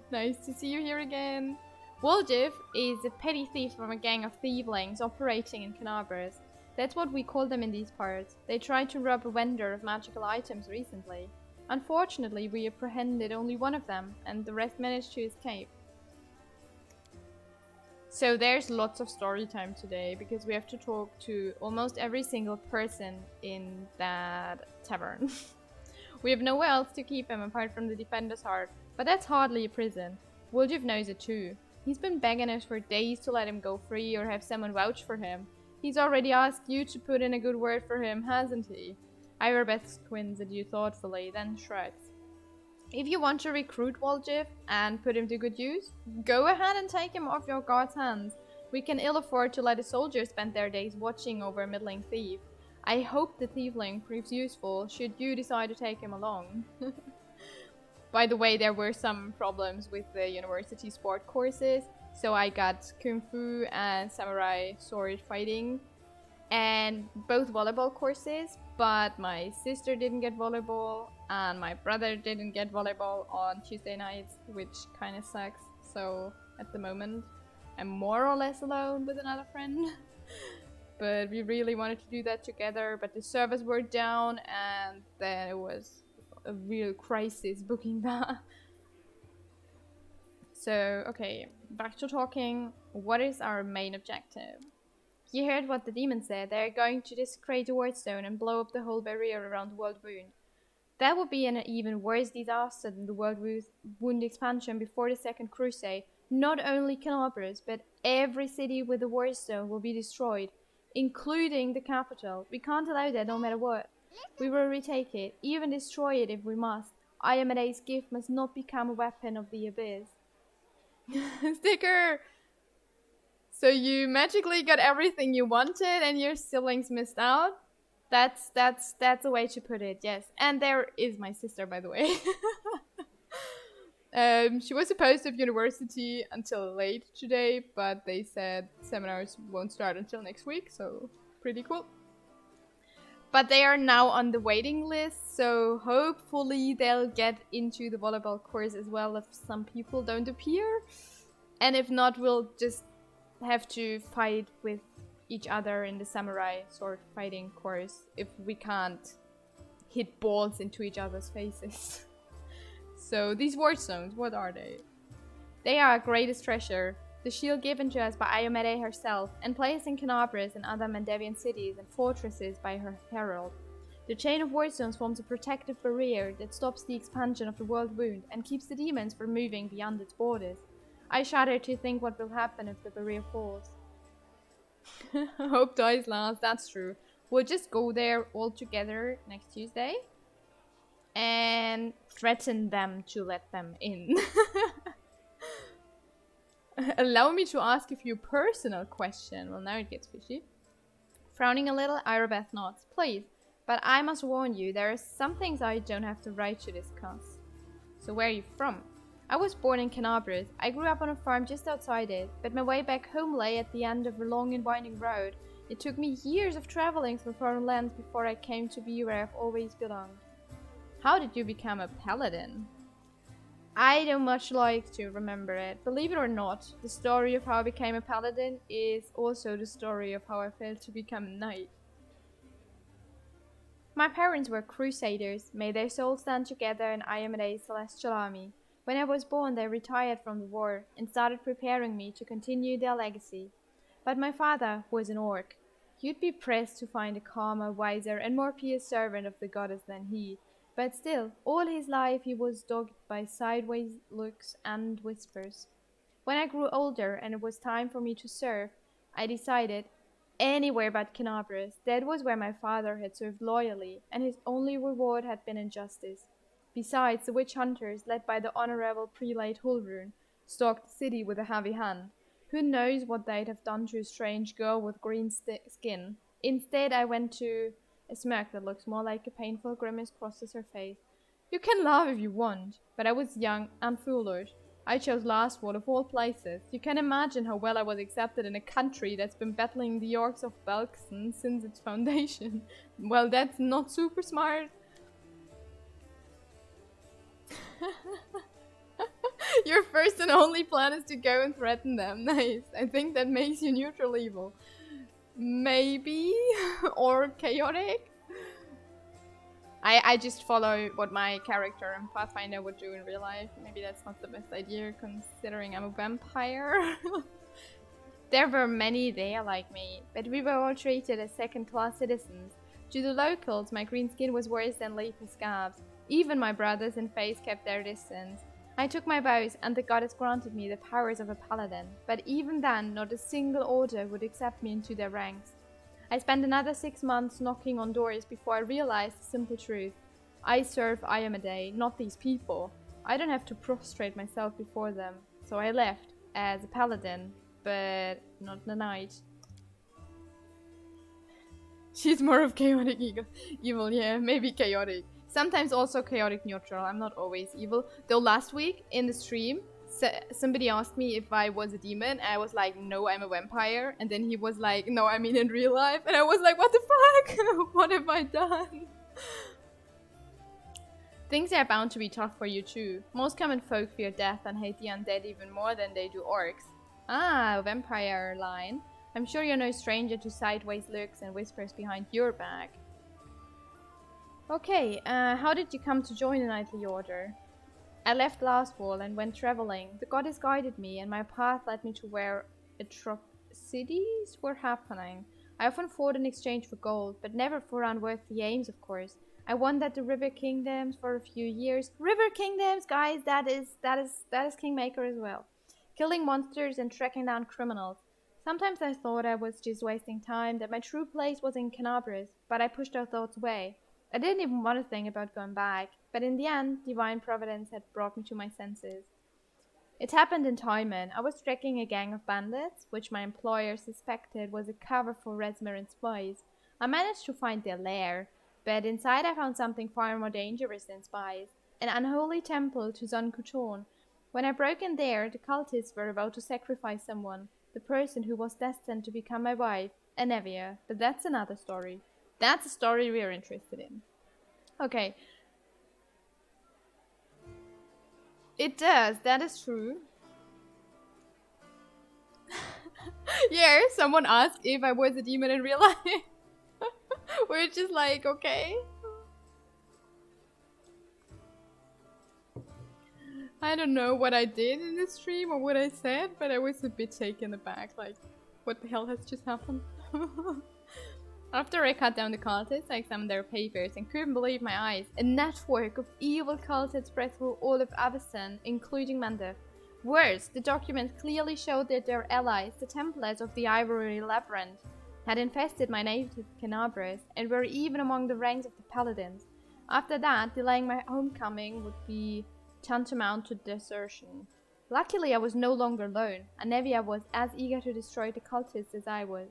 Nice to see you here again. Woljif is a petty thief from a gang of thievelings operating in Canabras. That's what we call them in these parts. They tried to rob a vendor of magical items recently. Unfortunately, we apprehended only one of them, and the rest managed to escape. So there's lots of story time today, because we have to talk to almost every single person in that tavern. We have nowhere else to keep him apart from the Defender's Heart, but that's hardly a prison. Woljif knows it too. He's been begging us for days to let him go free or have someone vouch for him. He's already asked you to put in a good word for him, hasn't he? Irabeth squints at you thoughtfully, then shrugs. If you want to recruit Woljif and put him to good use, go ahead and take him off your guard's hands. We can ill afford to let a soldier spend their days watching over a middling thief. I hope the thiefling proves useful should you decide to take him along. By the way, there were some problems with the university sport courses, so I got Kung Fu and Samurai sword fighting, and both volleyball courses, but my sister didn't get volleyball, and my brother didn't get volleyball on Tuesday nights, which kind of sucks. So at the moment, I'm more or less alone with another friend. But we really wanted to do that together, but the servers were down, and then it was a real crisis booking that. So, okay, back to talking. What is our main objective? You heard what the demon said. They're going to desecrate the Wardstone and blow up the whole barrier around the World Wound. That would be an even worse disaster than the World Wound expansion before the Second Crusade. Not only Canabras, but every city with the Wardstone will be destroyed, including the capital. We can't allow that no matter what. We will retake it, even destroy it if we must. Ayamede's gift must not become a weapon of the abyss. Sticker! So you magically got everything you wanted and your siblings missed out? That's a way to put it, yes. And there is my sister, by the way. She was supposed to have university until late today, but they said seminars won't start until next week, so pretty cool. But they are now on the waiting list, so hopefully they'll get into the volleyball course as well if some people don't appear. And if not, we'll just have to fight with each other in the samurai sword fighting course if we can't hit balls into each other's faces. So these wardstones, what are they? They are our greatest treasure. The shield given to us by Ayomede herself, and placed in Canabras and other Mandavian cities and fortresses by her herald. The chain of wardstones forms a protective barrier that stops the expansion of the World Wound and keeps the demons from moving beyond its borders. I shudder to think what will happen if the barrier falls. Hope dies last, that's true. We'll just go there all together next Tuesday and threaten them to let them in. Allow me to ask a few personal questions. Well, now it gets fishy. Frowning a little, Irabeth nods. Please, but I must warn you, there are some things I don't have the right to discuss. So where are you from? I was born in Canabras. I grew up on a farm just outside it, but my way back home lay at the end of a long and winding road. It took me years of traveling through foreign lands before I came to be where I've always belonged. How did you become a paladin? I don't much like to remember it. Believe it or not, the story of how I became a paladin is also the story of how I failed to become a knight. My parents were crusaders. May their souls stand together in Ayamede's celestial army. When I was born, they retired from the war and started preparing me to continue their legacy. But my father was an orc. You'd be pressed to find a calmer, wiser, and more pious servant of the goddess than he. But still, all his life he was dogged by sideways looks and whispers. When I grew older and it was time for me to serve, I decided anywhere but Canabras. That was where my father had served loyally, and his only reward had been injustice. Besides, the witch hunters, led by the honorable prelate Hulrun, stalked the city with a heavy hand. Who knows what they'd have done to a strange girl with green skin? Instead, I went to a smirk that looks more like a painful grimace crosses her face. You can laugh if you want, but I was young and foolish. I chose Lastwall of all places. You can imagine how well I was accepted in a country that's been battling the orcs of Belkson since its foundation. Well, that's not super smart. Your first and only plan is to go and threaten them. Nice. I think that makes you neutral evil. Maybe? Or chaotic? I just follow what my character in Pathfinder would do in real life. Maybe that's not the best idea considering I'm a vampire. There were many there like me, but we were all treated as second-class citizens. To the locals, my green skin was worse than leper scabs. Even my brothers in face kept their distance. I took my vows, and the goddess granted me the powers of a paladin, but even then, not a single order would accept me into their ranks. I spent another 6 months knocking on doors before I realized the simple truth. I serve Iomedae, not these people. I don't have to prostrate myself before them, so I left as a paladin, but not a knight. She's more of chaotic evil, yeah, maybe chaotic. Sometimes also chaotic neutral. I'm not always evil. Though last week in the stream, somebody asked me if I was a demon. And I was like, no, I'm a vampire. And then he was like, no, I mean in real life. And I was like, what the fuck? What have I done? Things are bound to be tough for you too. Most common folk fear death and hate the undead even more than they do orcs. Ah, vampire line. I'm sure you're no stranger to sideways looks and whispers behind your back. Okay, how did you come to join the Knightly Order? I left Lastwall and went traveling. The goddess guided me and my path led me to where atrocities were happening. I often fought in exchange for gold, but never for unworthy aims, of course. I wandered the River Kingdoms for a few years. River Kingdoms, guys, that is Kingmaker as well. Killing monsters and tracking down criminals. Sometimes I thought I was just wasting time, that my true place was in Canabras, but I pushed those thoughts away. I didn't even want to think about going back, but in the end, divine providence had brought me to my senses. It happened in Timon. I was tracking a gang of bandits, which my employer suspected was a cover for Resmer and spies. I managed to find their lair, but inside I found something far more dangerous than spies, an unholy temple to Zon Kuchon. When I broke in there, the cultists were about to sacrifice someone, the person who was destined to become my wife, Anevia, but that's another story. That's a story we're interested in. Okay. It does, that is true. Yeah, someone asked if I was a demon in real life. We're just like, okay. I don't know what I did in the stream or what I said, but I was a bit taken aback, like, what the hell has just happened? After I cut down the cultists, I examined their papers and couldn't believe my eyes. A network of evil cults had spread through all of Avestan, including Mandef. Worse, the documents clearly showed that their allies, the Templars of the Ivory Labyrinth, had infested my native Canabras and were even among the ranks of the Paladins. After that, delaying my homecoming would be tantamount to desertion. Luckily, I was no longer alone, and Nevia was as eager to destroy the cultists as I was.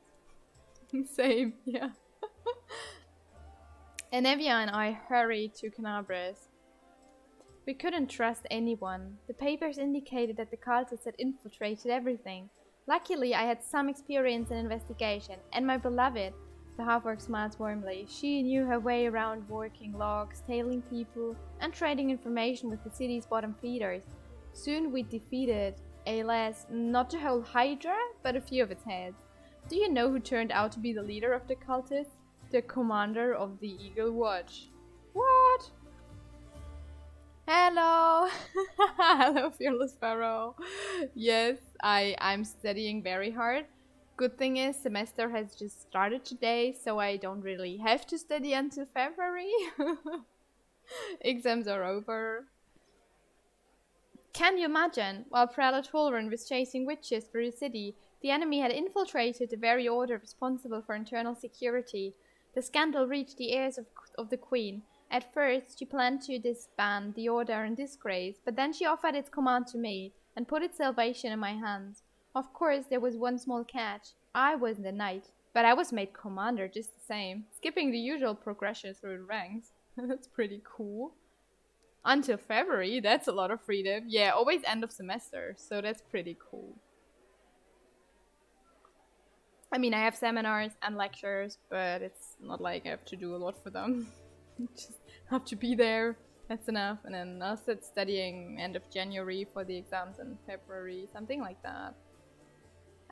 Same, yeah. Anevia and I hurried to Canabras. We couldn't trust anyone. The papers indicated that the cultists had infiltrated everything. Luckily, I had some experience in investigation, and my beloved, the half-orc smiled warmly. She knew her way around working logs, tailing people, and trading information with the city's bottom feeders. Soon we defeated, alas, not the whole Hydra, but a few of its heads. Do you know who turned out to be the leader of the cultists? The commander of the Eagle Watch. What? Hello! Hello, Fearless Pharaoh. Yes, I'm studying very hard. Good thing is, semester has just started today, so I don't really have to study until February. Exams are over. Can you imagine? While Prelate Holren was chasing witches through the city, the enemy had infiltrated the very order responsible for internal security. The scandal reached the ears of the Queen. At first, she planned to disband the order in disgrace, but then she offered its command to me and put its salvation in my hands. Of course, there was one small catch. I wasn't a knight, but I was made commander just the same, skipping the usual progression through the ranks. That's pretty cool. Until February, that's a lot of freedom. Yeah, always end of semester, so that's pretty cool. I mean, I have seminars and lectures, but it's not like I have to do a lot for them. Just have to be there, that's enough. And then I'll start studying end of January for the exams in February, something like that.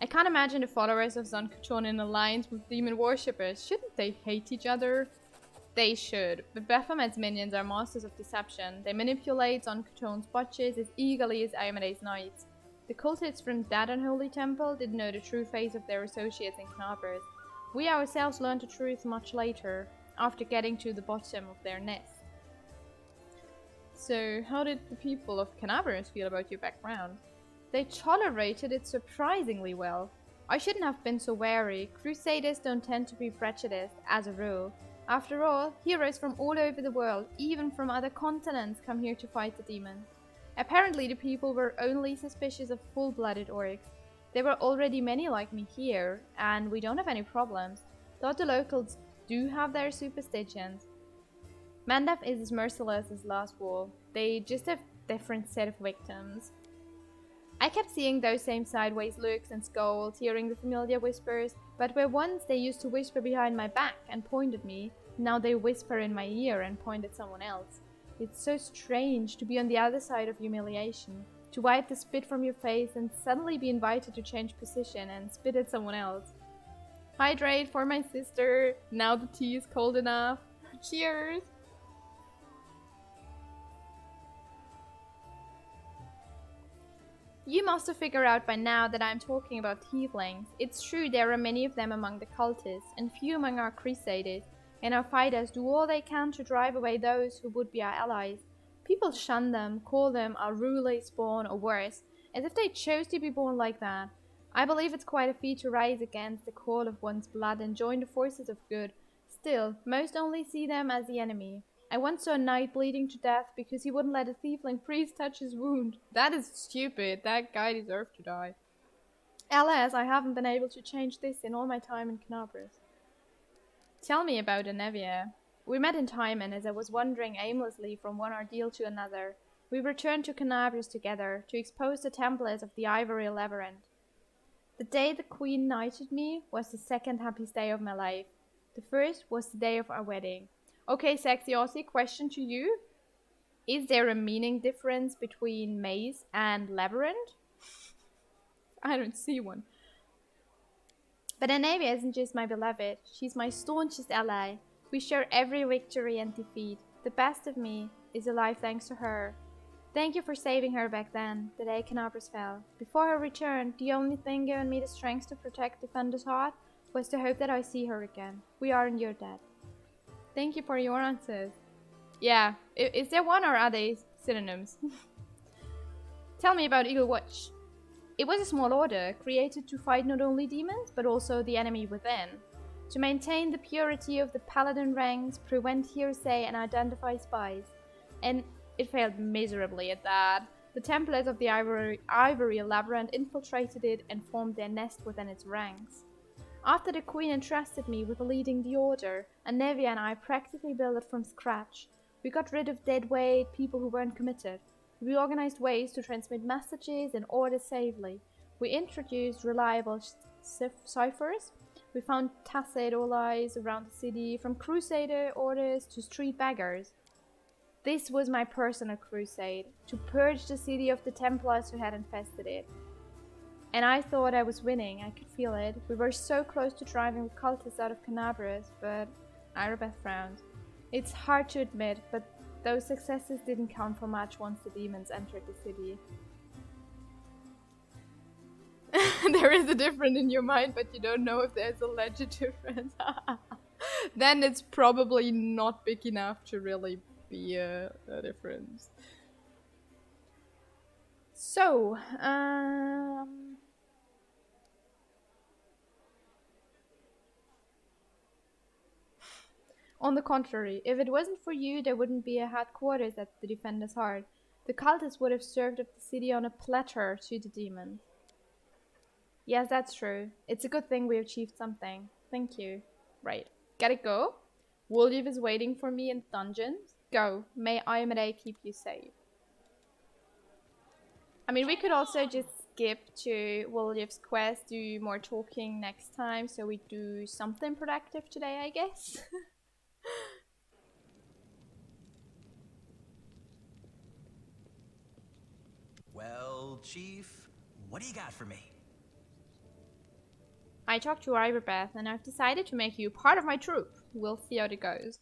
I can't imagine the followers of Zon-Kuchon in alliance with demon worshippers. Shouldn't they hate each other? They should, but Baphomet's minions are masters of deception. They manipulate Zon-Kuchon's botches as eagerly as Ayamede's knights. The cultists from that unholy temple didn't know the true face of their associates in Knabras. We ourselves learned the truth much later, after getting to the bottom of their nest. So, how did the people of Knabras feel about your background? They tolerated it surprisingly well. I shouldn't have been so wary. Crusaders don't tend to be prejudiced, as a rule. After all, heroes from all over the world, even from other continents, come here to fight the demons. Apparently the people were only suspicious of full-blooded orcs. There were already many like me here, and we don't have any problems. Though the locals do have their superstitions. Mandaf is as merciless as Last War. They just have different set of victims. I kept seeing those same sideways looks and scolds, hearing the familiar whispers, but where once they used to whisper behind my back and point at me, now they whisper in my ear and point at someone else. It's so strange to be on the other side of humiliation, to wipe the spit from your face and suddenly be invited to change position and spit at someone else. Hydrate for my sister, now the tea is cold enough. Cheers! You must have figured out by now that I'm talking about tieflings. It's true there are many of them among the cultists, and few among our crusaders, and our fighters do all they can to drive away those who would be our allies. People shun them, call them our ruling spawn or worse, as if they chose to be born like that. I believe it's quite a feat to rise against the call of one's blood and join the forces of good. Still, most only see them as the enemy. I once saw a knight bleeding to death because he wouldn't let a tiefling priest touch his wound. That is stupid. That guy deserved to die. Alas, I haven't been able to change this in all my time in Knabras. Tell me about Anevia. We met in Timon as I was wandering aimlessly from one ordeal to another. We returned to Knabras together to expose the Templars of the Ivory Labyrinth. The day the Queen knighted me was the second happiest day of my life. The first was the day of our wedding. Okay, Sexy Aussie, question to you. Is there a meaning difference between maze and labyrinth? I don't see one. But Anavia isn't just my beloved, she's my staunchest ally. We share every victory and defeat. The best of me is alive thanks to her. Thank you for saving her back then, the day Knabras fell. Before her return, the only thing giving me the strength to protect Defender's heart was to hope that I see her again. We are in your debt. Thank you for your answers. Yeah, is there one or are they synonyms? Tell me about Eagle Watch. It was a small order, created to fight not only demons, but also the enemy within. To maintain the purity of the paladin ranks, prevent hearsay and identify spies. And it failed miserably at that. The Templars of the Ivory Labyrinth infiltrated it and formed their nest within its ranks. After the Queen entrusted me with leading the order, Anevia and I practically built it from scratch. We got rid of dead weight, people who weren't committed. We organized ways to transmit messages and orders safely. We introduced reliable ciphers. We found tacit allies around the city, from crusader orders to street beggars. This was my personal crusade, to purge the city of the Templars who had infested it. And I thought I was winning, I could feel it. We were so close to driving the cultists out of Knabras, but Irabeth frowned. It's hard to admit, but Those successes didn't count for much once the demons entered the city. There is a difference in your mind, but you don't know if there's a legit difference. Then it's probably not big enough to really be a difference. So, on the contrary, if it wasn't for you, there wouldn't be a headquarters at the Defender's Heart. The cultists would have served up the city on a platter to the demons. Yes, that's true. It's a good thing we achieved something. Thank you. Right. Gotta go. Woljif is waiting for me in the dungeons. Go. May Ayamade keep you safe. I mean, we could also just skip to Woljif's quest, do more talking next time, so we do something productive today, I guess. Well, Chief, what do you got for me? I talked to Iverbeth and I've decided to make you part of my troop. We'll see how it goes.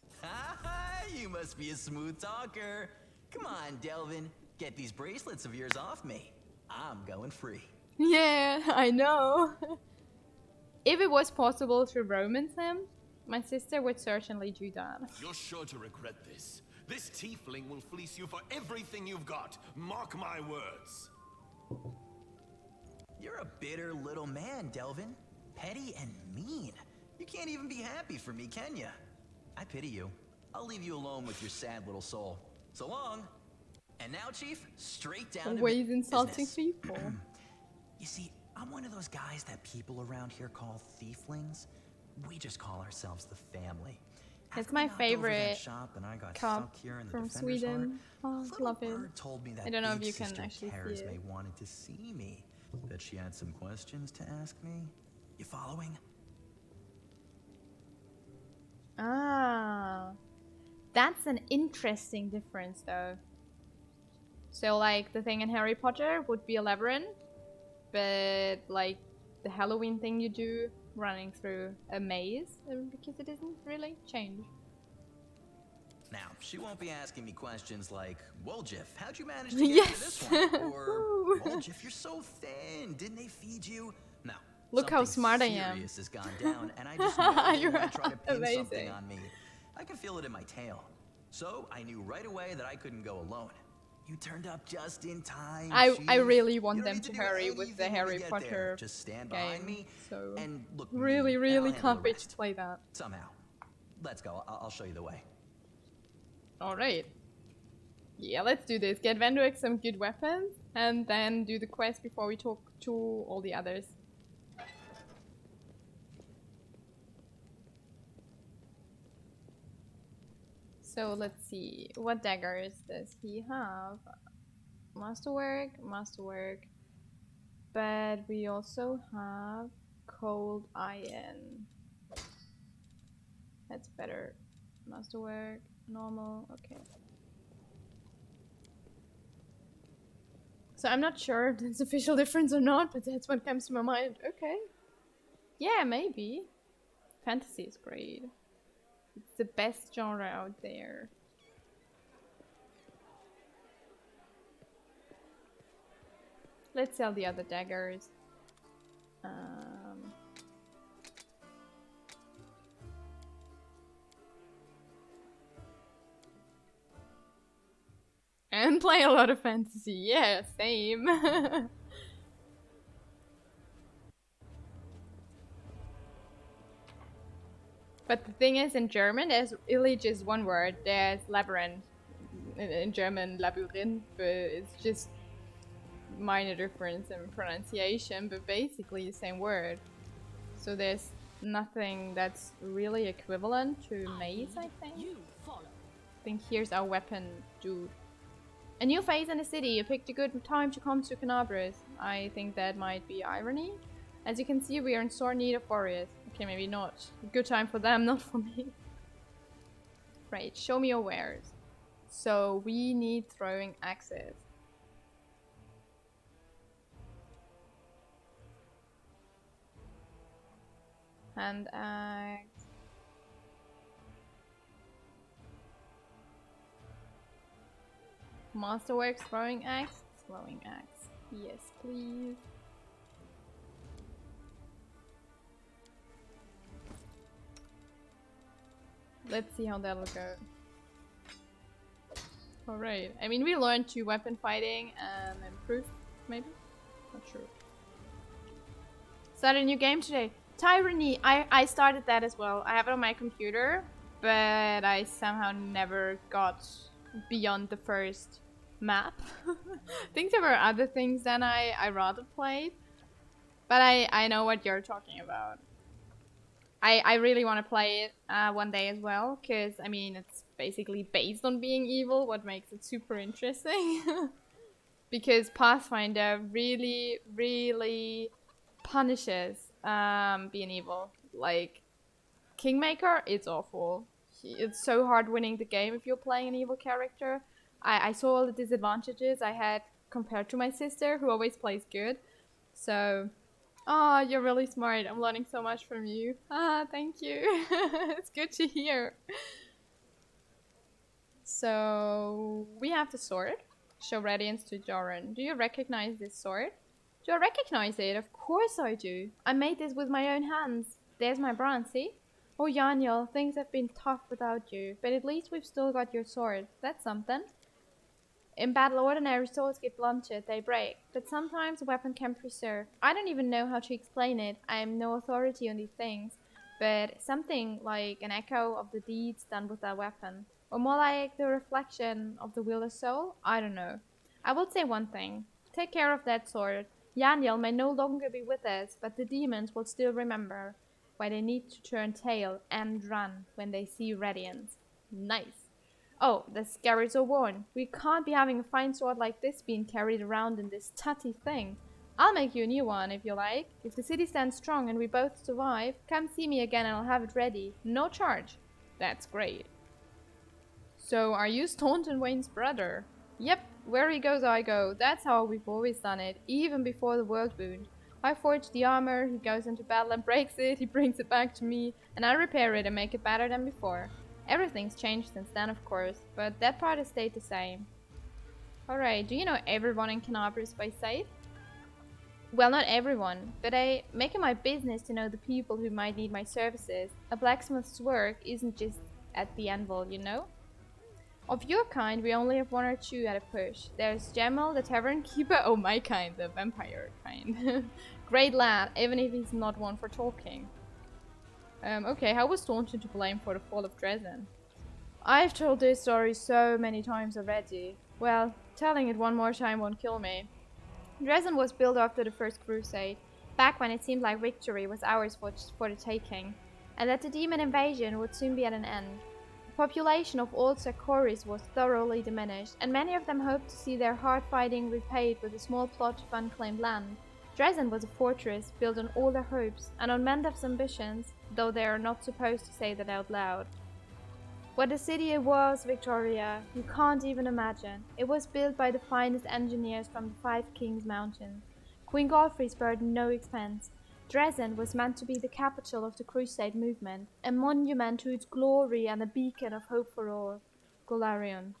You must be a smooth talker. Come on, Delvin. Get these bracelets of yours off me. I'm going free. Yeah, I know. If it was possible to romance him, my sister would certainly do that. You're sure to regret this. This tiefling will fleece you for everything you've got. Mark my words. You're a bitter little man, Delvin. Petty and mean. You can't even be happy for me, can you? I pity you. I'll leave you alone with your sad little soul. So long. And now, Chief, straight down to Always insulting business. people. You see, I'm one of those guys that people around here call thieflings. We just call ourselves the family. It's After my we knocked over that favorite shop and I got cup stuck here in the from Defender's Sweden. Heart, Oh, a little love it. bird told me that I don't know if Big you can Sister actually see Caresme it. wanted to see me. That she had some questions to ask me. You following? Ah, that's an interesting difference though. So like the thing in Harry Potter would be a labyrinth, but like the Halloween thing you do running through a maze, because it isn't really change. Now, she won't be asking me questions like, Woljif, how'd you manage to get Yes. into this one? Or, Woo. Woljif, you're so thin, didn't they feed you? No. Look how something smart I am. serious has gone down, and I just know they You're want to try to pin something amazing. on me. I can feel it in my tail. So, I knew right away that I couldn't go alone. You turned up just in time, I Chief. really You want don't them need to do hurry with the anything when Harry we get there. Potter Just stand behind game. me So and look really, me, and really I'll handle can't the wait rest. to play that. Somehow. Let's go. I'll show you the way. Alright. Yeah, let's do this. Get Venduik some good weapons, and then do the quest before we talk to all the others. So let's see. What daggers does he have? Masterwork, masterwork. But we also have cold iron. That's better. Masterwork, normal, okay. So I'm not sure if there's official difference or not, but that's what comes to my mind. Okay. Yeah, maybe. Fantasy is great. It's the best genre out there. Let's sell the other daggers. And play a lot of fantasy. Yeah, same. But the thing is, in German, there's really just one word. There's labyrinth. In German, Labyrinth, but it's just minor difference in pronunciation, but basically the same word. So there's nothing that's really equivalent to maze, I think. I think here's our weapon, dude. A new phase in the city. You picked a good time to come to Canabris. I think that might be irony. As you can see, we are in sore need of warriors. Okay, maybe not. A good time for them, not for me. Right, show me your wares. So we need throwing axes. Hand axe. Masterworks throwing axe? Throwing axe. Yes, please. Let's see how that'll go. Alright. I mean, we learned 2 weapon fighting and improved, maybe? Not sure. Started a new game today. Tyranny! I started that as well. I have it on my computer, but I somehow never got beyond the first map. I think there were other things that I rather played. But I know what you're talking about. I really want to play it one day as well, because, I mean, it's basically based on being evil, what makes it super interesting. Because Pathfinder really, really punishes being evil. Like, Kingmaker, it's awful. It's so hard winning the game if you're playing an evil character. I saw all the disadvantages I had compared to my sister, who always plays good. So... Oh, you're really smart. I'm learning so much from you. Ah, thank you. It's good to hear. So, we have the sword. Show radiance to Joran. Do you recognize this sword? Do I recognize it? Of course I do. I made this with my own hands. There's my brand, see? Oh, Yaniel, things have been tough without you, but at least we've still got your sword. That's something. In battle, ordinary swords get blunted, they break, but sometimes a weapon can preserve. I don't even know how to explain it, I am no authority on these things, but something like an echo of the deeds done with that weapon. Or more like the reflection of the wielder's soul? I don't know. I will say one thing. Take care of that sword. Yaniel may no longer be with us, but the demons will still remember why they need to turn tail and run when they see radiance. Nice. Oh, the scabbards are worn. We can't be having a fine sword like this being carried around in this tutty thing. I'll make you a new one if you like. If the city stands strong and we both survive, come see me again and I'll have it ready. No charge. That's great. So, are you Staunton Wayne's brother? Yep, where he goes I go. That's how we've always done it, even before the world wound. I forge the armor, he goes into battle and breaks it, he brings it back to me, and I repair it and make it better than before. Everything's changed since then, of course, but that part has stayed the same. Alright, do you know everyone in Canabris by sight? Well, not everyone, but I make it my business to know the people who might need my services. A blacksmith's work isn't just at the anvil, you know? Of your kind, we only have 1 or 2 at a push. There's Gemel, the tavern keeper. Oh, my kind, the vampire kind. Great lad, even if he's not one for talking. Okay, how was Staunton to blame for the fall of Dresden? I've told this story so many times already. Well, telling it one more time won't kill me. Dresden was built after the First Crusade, back when it seemed like victory was ours for the taking, and that the demon invasion would soon be at an end. The population of old Sarkoris was thoroughly diminished, and many of them hoped to see their hard fighting repaid with a small plot of unclaimed land. Dresden was a fortress built on all their hopes and on Mendef's ambitions, though they are not supposed to say that out loud. What a city it was, Victoria, you can't even imagine. It was built by the finest engineers from the 5 Kings Mountains. Queen Godfrey spared no expense. Dresden was meant to be the capital of the Crusade movement, a monument to its glory and a beacon of hope for all. Golarion.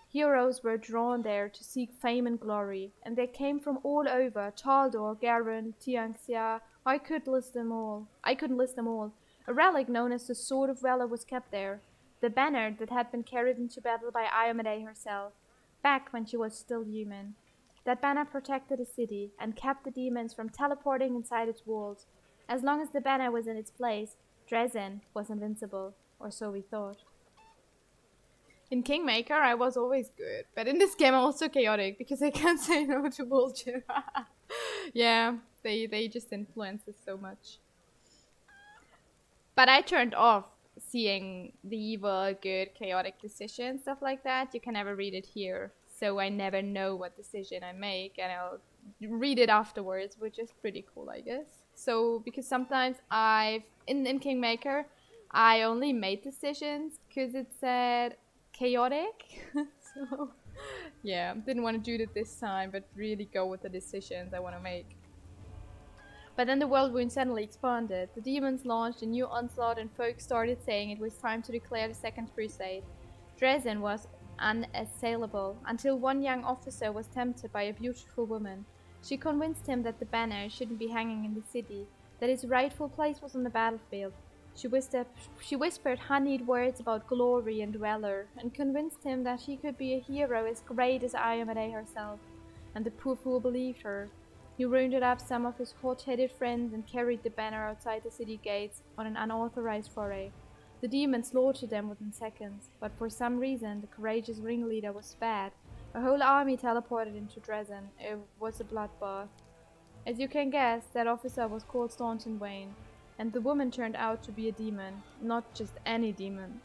Heroes were drawn there to seek fame and glory, and they came from all over, Taldor, Garin, Tianxia. I couldn't list them all. A relic known as the Sword of Valor was kept there, the banner that had been carried into battle by Iomedae herself, back when she was still human. That banner protected the city and kept the demons from teleporting inside its walls. As long as the banner was in its place, Dresden was invincible, or so we thought. In Kingmaker, I was always good, but in this game I'm also chaotic, because I can't say no to Woljif. Yeah, they just influence us so much. But I turned off seeing the evil, good, chaotic decisions, stuff like that. You can never read it here, so I never know what decision I make, and I'll read it afterwards, which is pretty cool, I guess. So, because sometimes in Kingmaker, I only made decisions because it said chaotic. So, yeah, didn't want to do it this time, but really go with the decisions I want to make. But then the world wound suddenly expanded. The demons launched a new onslaught and folks started saying it was time to declare the Second Crusade. Dresden was unassailable, until one young officer was tempted by a beautiful woman. She convinced him that the banner shouldn't be hanging in the city, that its rightful place was on the battlefield. She whispered honeyed words about glory and valor, and convinced him that he could be a hero as great as Ayamade herself, and the poor fool believed her. He rounded up some of his hot-headed friends and carried the banner outside the city gates on an unauthorized foray. The demon slaughtered them within seconds, but for some reason the courageous ringleader was spared. A whole army teleported into Dresden. It was a bloodbath. As you can guess, that officer was called Staunton, and the woman turned out to be a demon, not just any demon.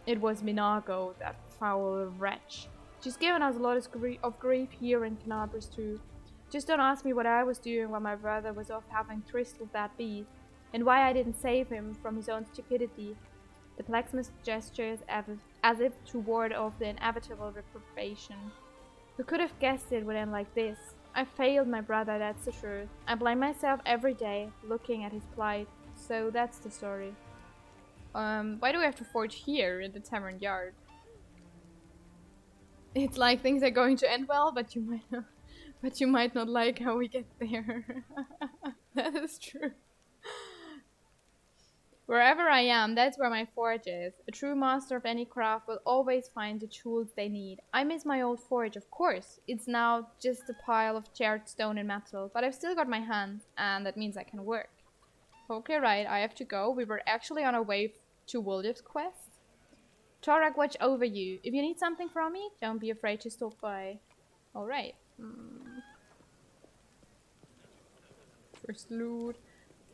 It was Minago, that foul wretch. She's given us a lot of grief here in Canabras too. Just don't ask me what I was doing while my brother was off having tryst with that beast, and why I didn't save him from his own stupidity. The blacksmith gestures as if to ward off the inevitable reprobation. Who could have guessed it would end like this? I failed my brother, that's the truth. I blame myself every day, looking at his plight. So that's the story. Why do we have to forge here in the tavern yard? It's like things are going to end well, but you might not like how we get there. That is true. Wherever I am, that's where my forge is. A true master of any craft will always find the tools they need. I miss my old forge, of course. It's now just a pile of charred stone and metal, but I've still got my hands, and that means I can work. Okay, right, I have to go. We were actually on our way to Woljif's quest. Torak, watch over you. If you need something from me, don't be afraid to stop by. Alright. First loot.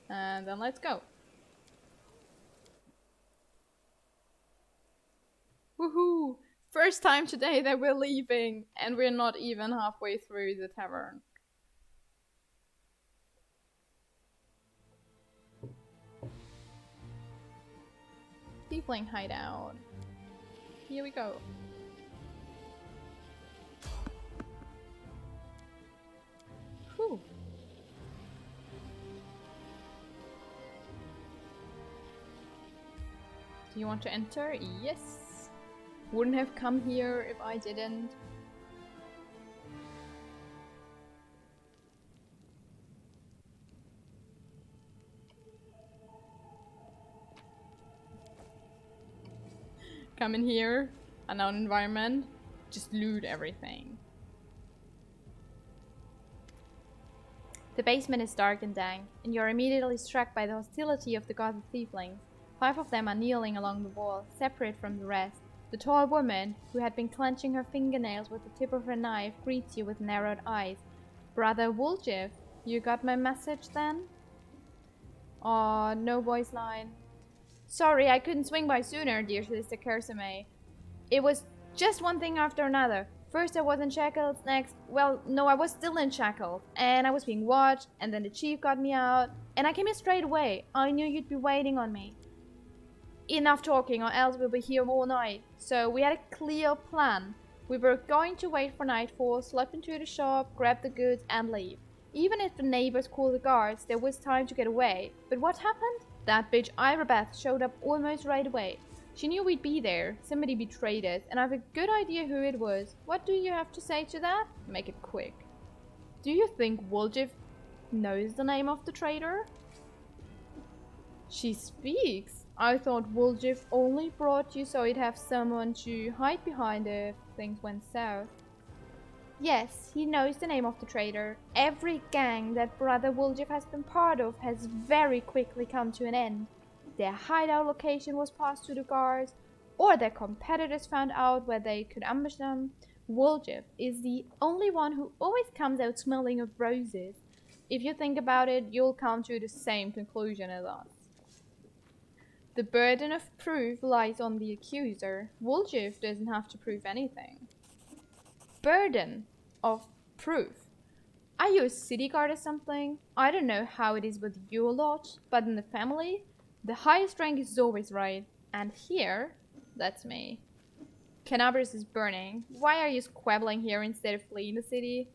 And then let's go. Woohoo! First time today that we're leaving, and we're not even halfway through the tavern. Tiefling hideout. Here we go. Whew. Do you want to enter? Yes. Wouldn't have come here if I didn't. Come in here, unknown environment, just loot everything. The basement is dark and dank, and you're immediately struck by the hostility of the Gothic tieflings. 5 of them are kneeling along the wall, separate from the rest. The tall woman, who had been clenching her fingernails with the tip of her knife, greets you with narrowed eyes. Brother Woljif, you got my message then? Aw, no voice line. Sorry, I couldn't swing by sooner, dear sister Kersame. It was just one thing after another. First I was in shackles, next, well, no, I was still in shackles. And I was being watched, and then the chief got me out. And I came here straight away. I knew you'd be waiting on me. Enough talking, or else we'll be here all night. So we had a clear plan. We were going to wait for nightfall, slip into the shop, grab the goods, and leave. Even if the neighbors called the guards, there was time to get away. But what happened? That bitch Irabeth showed up almost right away. She knew we'd be there. Somebody betrayed us, and I have a good idea who it was. What do you have to say to that? Make it quick. Do you think Woljif knows the name of the traitor? She speaks. I thought Woljif only brought you so he'd have someone to hide behind if things went south. Yes, he knows the name of the traitor. Every gang that Brother Woljif has been part of has very quickly come to an end. Their hideout location was passed to the guards, or their competitors found out where they could ambush them. Woljif is the only one who always comes out smelling of roses. If you think about it, you'll come to the same conclusion as us. The burden of proof lies on the accuser. Woljif doesn't have to prove anything. Burden of proof. Are you a city guard or something? I don't know how it is with you lot, but in the family, the highest rank is always right. And here, that's me. Canabras is burning. Why are you squabbling here instead of fleeing the city?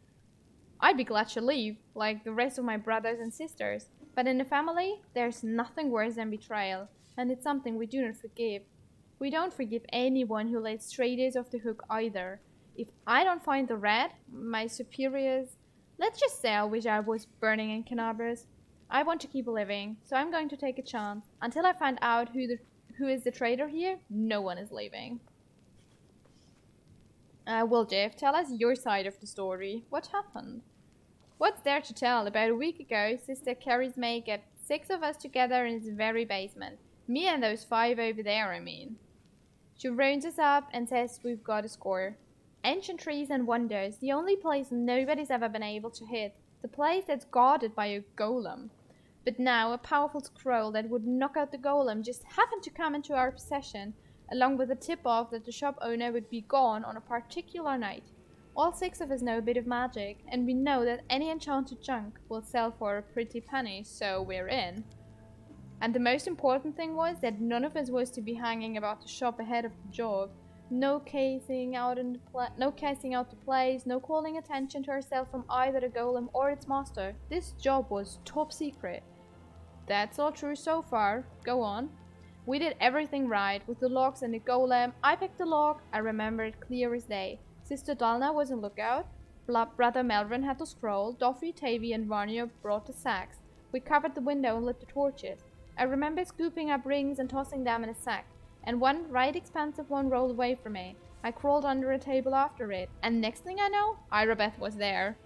I'd be glad to leave, like the rest of my brothers and sisters. But in the family, there's nothing worse than betrayal. And it's something we do not forgive. We don't forgive anyone who lets traders off the hook either. If I don't find the rat, my superiors... Let's just say I wish I was burning in Canabras. I want to keep living, so I'm going to take a chance. Until I find out who is the traitor here, no one is leaving. Woljif, tell us your side of the story. What happened? What's there to tell? About a week ago, Sister Carrie's May got 6 of us together in this very basement. Me and those 5 over there, I mean. She rounds us up and says we've got a score. Ancient trees and wonders, the only place nobody's ever been able to hit. The place that's guarded by a golem. But now, a powerful scroll that would knock out the golem just happened to come into our possession, along with a tip-off that the shop owner would be gone on a particular night. All 6 of us know a bit of magic, and we know that any enchanted junk will sell for a pretty penny, so we're in. And the most important thing was that none of us was to be hanging about the shop ahead of the job. No casing out the place, no calling attention to herself from either the golem or its master. This job was top secret. That's all true so far. Go on. We did everything right with the logs and the golem. I picked the lock. I remember it clear as day. Sister Dalna was on lookout. Brother Melvin had the scroll. Doffy, Tavy, and Varnia brought the sacks. We covered the window and lit the torches. I remember scooping up rings and tossing them in a sack. And one right expensive one rolled away from me. I crawled under a table after it, and next thing I know, Irabeth was there.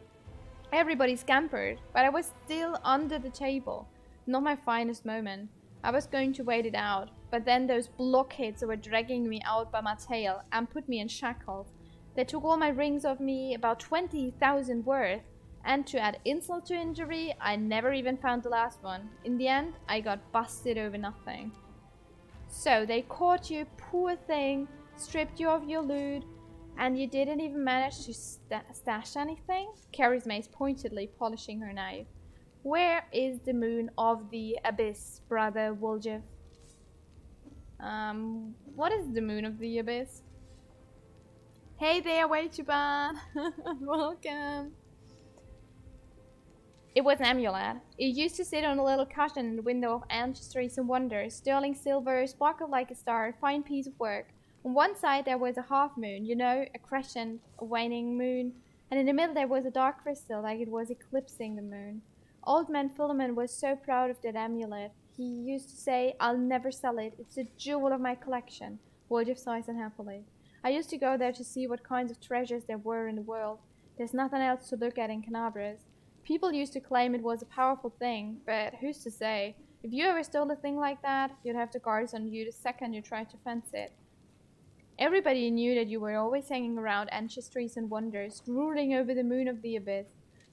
Everybody scampered, but I was still under the table. Not my finest moment. I was going to wait it out, but then those blockheads were dragging me out by my tail and put me in shackles. They took all my rings off me, about 20,000 worth, and to add insult to injury, I never even found the last one. In the end, I got busted over nothing. So they caught you, poor thing, stripped you of your loot, and you didn't even manage to stash anything? Carrie's Mace pointedly polishing her knife. Where is the moon of the abyss, brother Woljif? What is the moon of the abyss? Hey there, way too bad. Welcome. It was an amulet. It used to sit on a little cushion in the window of Ancestries and Wonders. Sterling silver, sparkled like a star, a fine piece of work. On one side there was a half moon, you know, a crescent, a waning moon. And in the middle there was a dark crystal, like it was eclipsing the moon. Old man Philemon was so proud of that amulet. He used to say, I'll never sell it. It's a jewel of my collection. Woljif sighs unhappily. I used to go there to see what kinds of treasures there were in the world. There's nothing else to look at in Canabras. People used to claim it was a powerful thing, but who's to say? If you ever stole a thing like that, you'd have the guards on you the second you tried to fence it. Everybody knew that you were always hanging around Ancestries and Wonders, drooling over the moon of the abyss.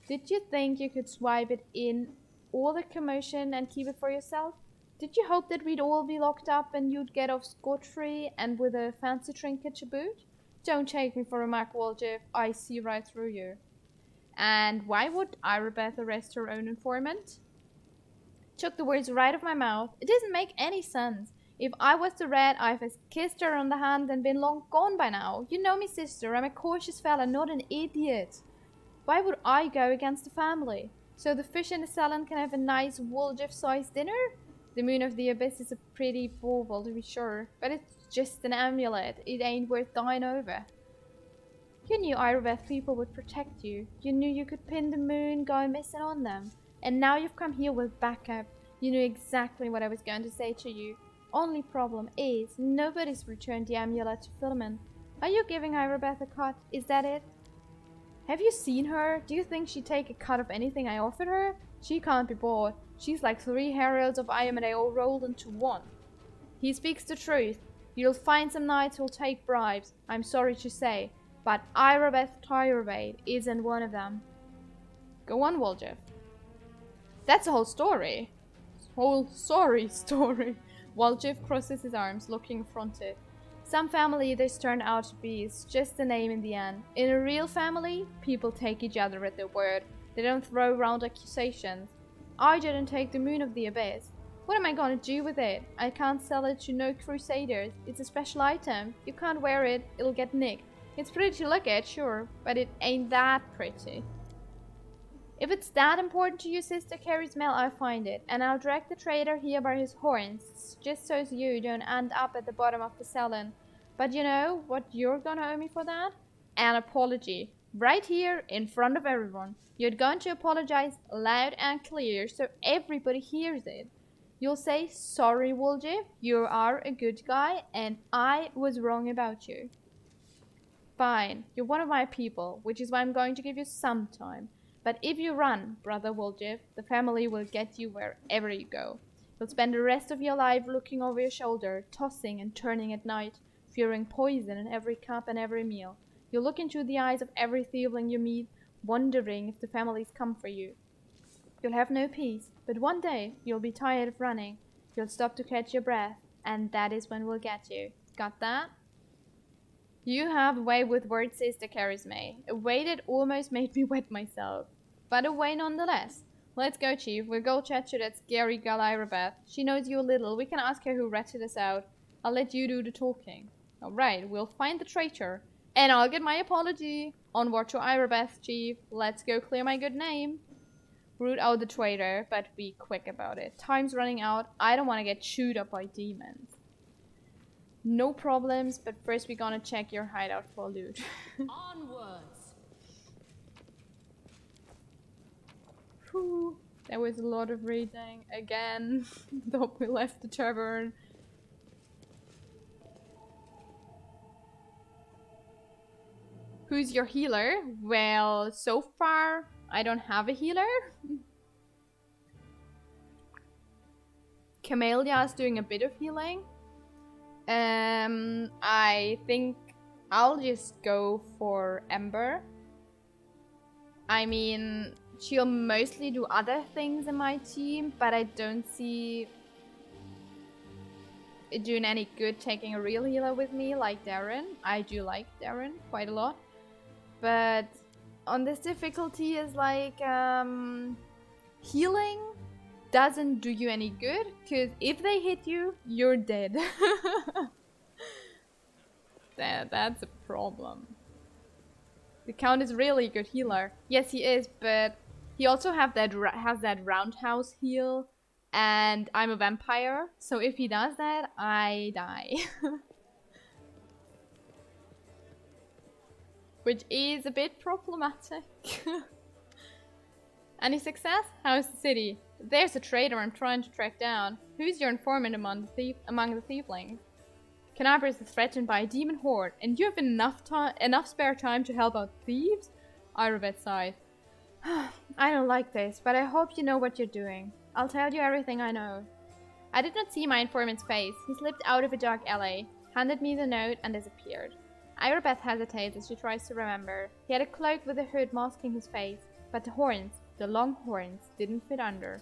Did you think you could swipe it in all the commotion and keep it for yourself? Did you hope that we'd all be locked up and you'd get off scot-free and with a fancy trinket to boot? Don't take me for a Mac Woljif, I see right through you. And why would Irabeth arrest her own informant? Took the words right off my mouth. It doesn't make any sense. If I was the rat, I'd have kissed her on the hand and been long gone by now. You know me, sister. I'm a cautious fella, not an idiot. Why would I go against the family? So the fish in the salon can have a nice Woljif-sized dinner? The moon of the abyss is a pretty bauble, to be sure, but it's just an amulet. It ain't worth dying over. You knew Irabeth people would protect you. You knew you could pin the moon, go missing on them. And now you've come here with backup. You knew exactly what I was going to say to you. Only problem is, nobody's returned the amulet to Philemon. Are you giving Irabeth a cut? Is that it? Have you seen her? Do you think she'd take a cut of anything I offered her? She can't be bought. She's like 3 heralds of Iomedae all rolled into one. He speaks the truth. You'll find some knights who'll take bribes, I'm sorry to say. But Irabeth Tyrabade isn't one of them. Go on, Woljif. That's the whole story. Whole sorry story. Woljif crosses his arms, looking affronted. Some family this turned out to be is just a name in the end. In a real family, people take each other at their word. They don't throw around accusations. I didn't take the moon of the abyss. What am I gonna do with it? I can't sell it to no crusaders. It's a special item. You can't wear it, it'll get nicked. It's pretty to look at, sure, but it ain't that pretty. If it's that important to you, Sister Carrie's mail, I'll find it, and I'll drag the traitor here by his horns, just so you don't end up at the bottom of the Cellin. But you know what you're gonna owe me for that? An apology. Right here, in front of everyone. You're going to apologize loud and clear, so everybody hears it. You'll say, sorry, Woljif, you are a good guy, and I was wrong about you. Fine, you're one of my people, which is why I'm going to give you some time. But if you run, Brother Woljif, the family will get you wherever you go. You'll spend the rest of your life looking over your shoulder, tossing and turning at night, fearing poison in every cup and every meal. You'll look into the eyes of every thievling you meet, wondering if the families come for you. You'll have no peace, but one day you'll be tired of running. You'll stop to catch your breath, and that is when we'll get you. Got that? You have a way with words, Sister Charisme. A way that almost made me wet myself. But a way nonetheless. Let's go, Chief. We'll go chat to that scary girl Irabeth. She knows you a little. We can ask her who ratted us out. I'll let you do the talking. Alright, we'll find the traitor. And I'll get my apology. Onward to Irabeth, Chief. Let's go clear my good name. Root out the traitor, but be quick about it. Time's running out. I don't want to get chewed up by demons. No problems, but first we're gonna check your hideout for loot. Onwards. Whew, there was a lot of reading again. Though we left the tavern. Who's your healer? Well, so far I don't have a healer. Camellia is doing a bit of healing. I think I'll just go for Ember. I mean, she'll mostly do other things in my team, but I don't see it doing any good taking a real healer with me like Darren. I do like Darren quite a lot. But on this difficulty is like, healing doesn't do you any good, because if they hit you, you're dead. That's a problem. The Count is really a good healer. Yes, he is, but he also has that roundhouse heal, and I'm a vampire, so if he does that, I die. Which is a bit problematic. Any success? How's the city? There's a traitor I'm trying to track down. Who's your informant among the thieflings? Canabras is threatened by a demon horde, and you have enough spare time to help out thieves? Irabeth sighed. I don't like this, but I hope you know what you're doing. I'll tell you everything I know. I did not see my informant's face. He slipped out of a dark alley, handed me the note, and disappeared. Irabeth hesitates as she tries to remember. He had a cloak with a hood masking his face, but the horns, the long horns, didn't fit under.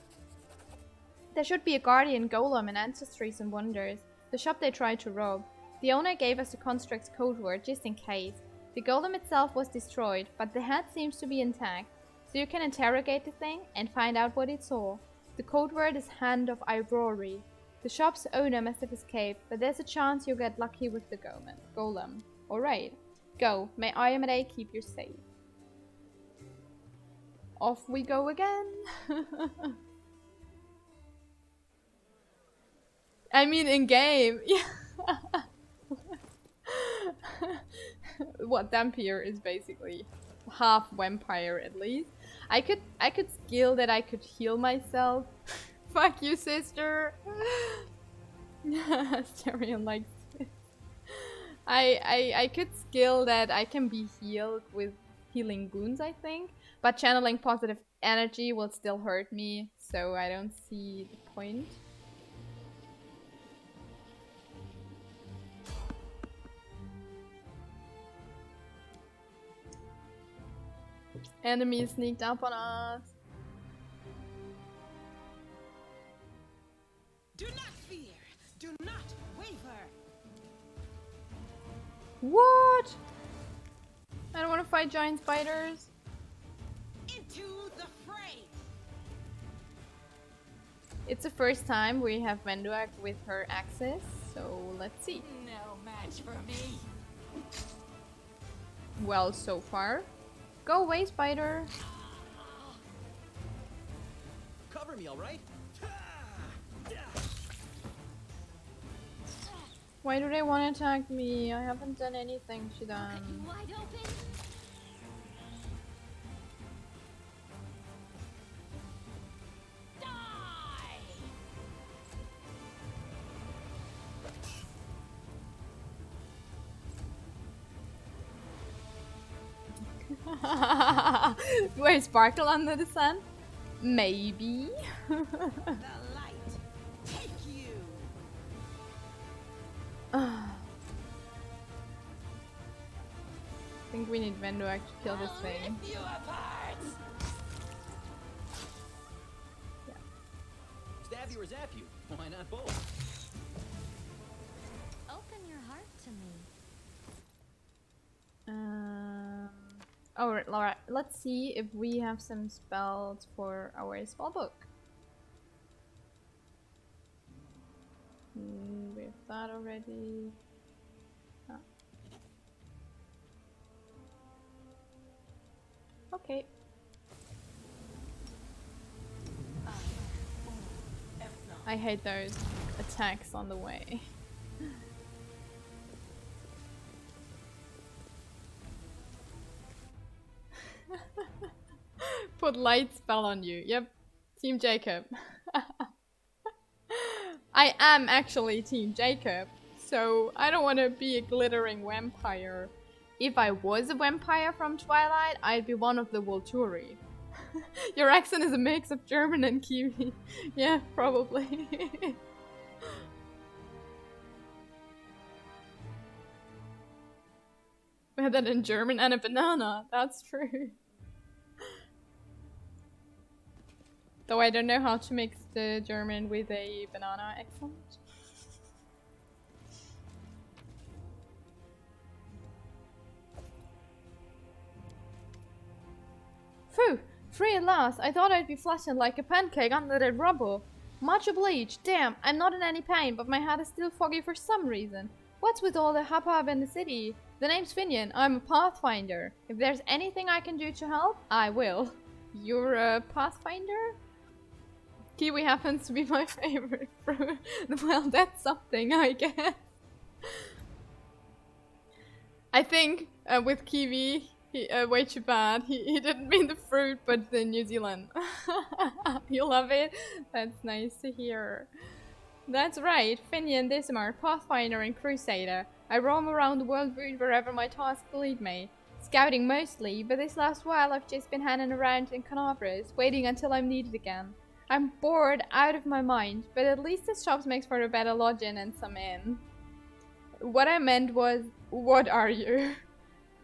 There should be a guardian golem and ancestries and wonders. The shop they tried to rob. The owner gave us the construct's code word just in case. The golem itself was destroyed, but the head seems to be intact, so you can interrogate the thing and find out what it saw. The code word is Hand of Ivory. The shop's owner must have escaped, but there's a chance you'll get lucky with the golem. Alright, go. May Ayamade keep you safe. Off we go again. I mean, in game. What Dampier is basically half vampire at least. I could skill that I could heal myself. Fuck you, sister. Asterion likes this. I could skill that I can be healed with healing wounds, I think. But channeling positive energy will still hurt me, so I don't see the point. Enemies sneaked up on us. Do not fear. Do not waver. What? I don't want to fight giant spiders. Into the fray. It's the first time we have Venduak with her axes, so let's see. No match for me. Well, so far. Go away, spider. me, all right? Why do they want to attack me? I haven't done anything to Cut you them. wide open. Die! Do I sparkle under the sun? Maybe. The light. Take you. I think we need Venduak to kill this thing. Rip you apart. Stab you or zap you? Why not both? Open your heart to me. Oh, right, Laura, let's see if we have some spells for our spell book. We have that already. Ah. Okay. I hate those attacks on the way. Put light spell on you. Yep. Team Jacob. I am actually Team Jacob, so I don't want to be a glittering vampire. If I was a vampire from Twilight, I'd be one of the Volturi. Your accent is a mix of German and Kiwi. Yeah, probably. Better than German and a banana, that's true. Though I don't know how to mix the German with a banana accent. Phew! Free at last! I thought I'd be flattened like a pancake under that rubble. Much obliged. Damn, I'm not in any pain, but my head is still foggy for some reason. What's with all the hubbub in the city? The name's Finian. I'm a Pathfinder. If there's anything I can do to help, I will. You're a Pathfinder? Kiwi happens to be my favorite fruit. Well, that's something, I guess. I think with Kiwi, way too bad. He didn't mean the fruit, but the New Zealand. You love it? That's nice to hear. That's right, Finian Dismar, Pathfinder and Crusader. I roam around the world wherever my tasks lead me. Scouting mostly, but this last while I've just been hanging around in Canabras, waiting until I'm needed again. I'm bored out of my mind, but at least this shop makes for a better lodging and some inn. What I meant was, what are you?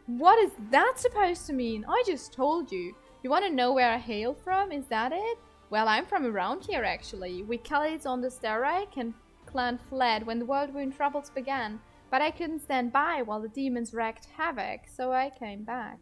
What is that supposed to mean? I just told you. You want to know where I hail from? Is that it? Well, I'm from around here actually. We Kellies on the Sterike and clan fled when the Worldwound troubles began, but I couldn't stand by while the demons wreaked havoc, so I came back.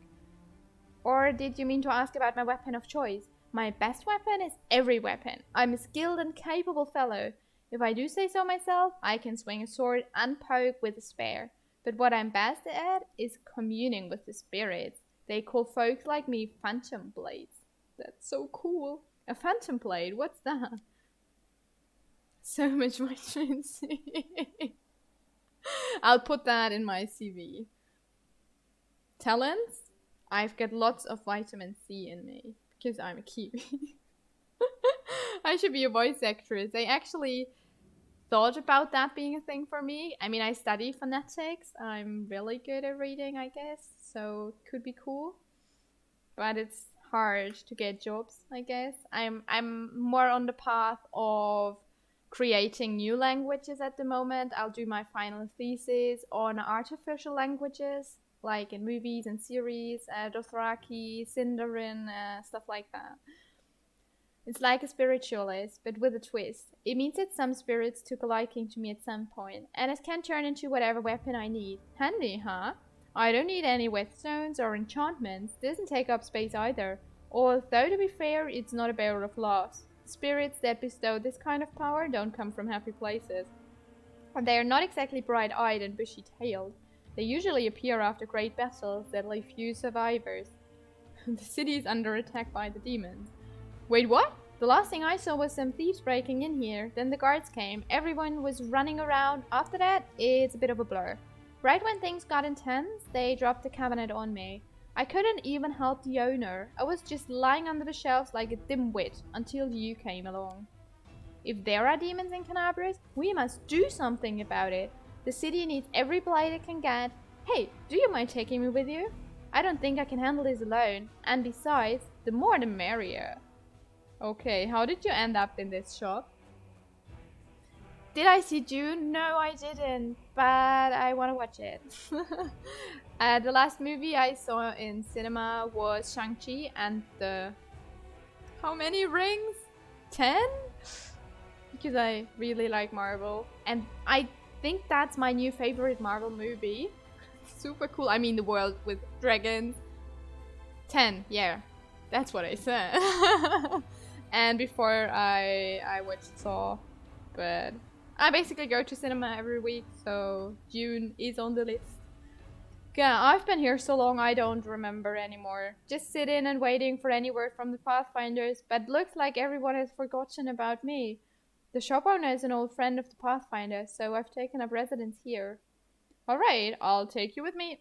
Or did you mean to ask about my weapon of choice? My best weapon is every weapon. I'm a skilled and capable fellow. If I do say so myself, I can swing a sword and poke with a spear. But what I'm best at is communing with the spirits. They call folks like me phantom blades. That's so cool. A phantom blade? What's that? So much vitamin C. I'll put that in my CV. Talents? I've got lots of vitamin C in me. Because I'm a Kiwi. I should be a voice actress. I actually thought about that being a thing for me. I mean, I study phonetics. I'm really good at reading, I guess. So it could be cool. But it's hard to get jobs, I guess. I'm more on the path of creating new languages at the moment. I'll do my final thesis on artificial languages, like in movies and series, Dothraki, Sindarin, stuff like that. It's like a spiritualist, but with a twist. It means that some spirits took a liking to me at some point, and it can turn into whatever weapon I need. Handy, huh? I don't need any whetstones or enchantments. Doesn't take up space either. Although, to be fair, it's not a barrel of laughs. Spirits that bestow this kind of power don't come from happy places. And they are not exactly bright-eyed and bushy-tailed. They usually appear after great battles that leave few survivors. The city is under attack by the demons. Wait, what? The last thing I saw was some thieves breaking in here. Then the guards came. Everyone was running around. After that, it's a bit of a blur. Right when things got intense, they dropped the cabinet on me. I couldn't even help the owner. I was just lying under the shelves like a dimwit until you came along. If there are demons in Canabris, we must do something about it. The city needs every blight it can get. Hey, do you mind taking me with you? I don't think I can handle this alone. And besides, the more the merrier. Okay, how did you end up in this shop? Did I see June? No, I didn't, but I want to watch it. The last movie I saw in cinema was Shang-Chi and the... How many rings? 10? Because I really like Marvel. And I think that's my new favorite Marvel movie. Super cool. I mean, the world with dragons. 10, yeah. That's what I said. And before I watched Saw. But I basically go to cinema every week, so June is on the list. Yeah, I've been here so long I don't remember anymore. Just sitting and waiting for any word from the Pathfinders, but looks like everyone has forgotten about me. The shop owner is an old friend of the Pathfinder, so I've taken up residence here. Alright, I'll take you with me.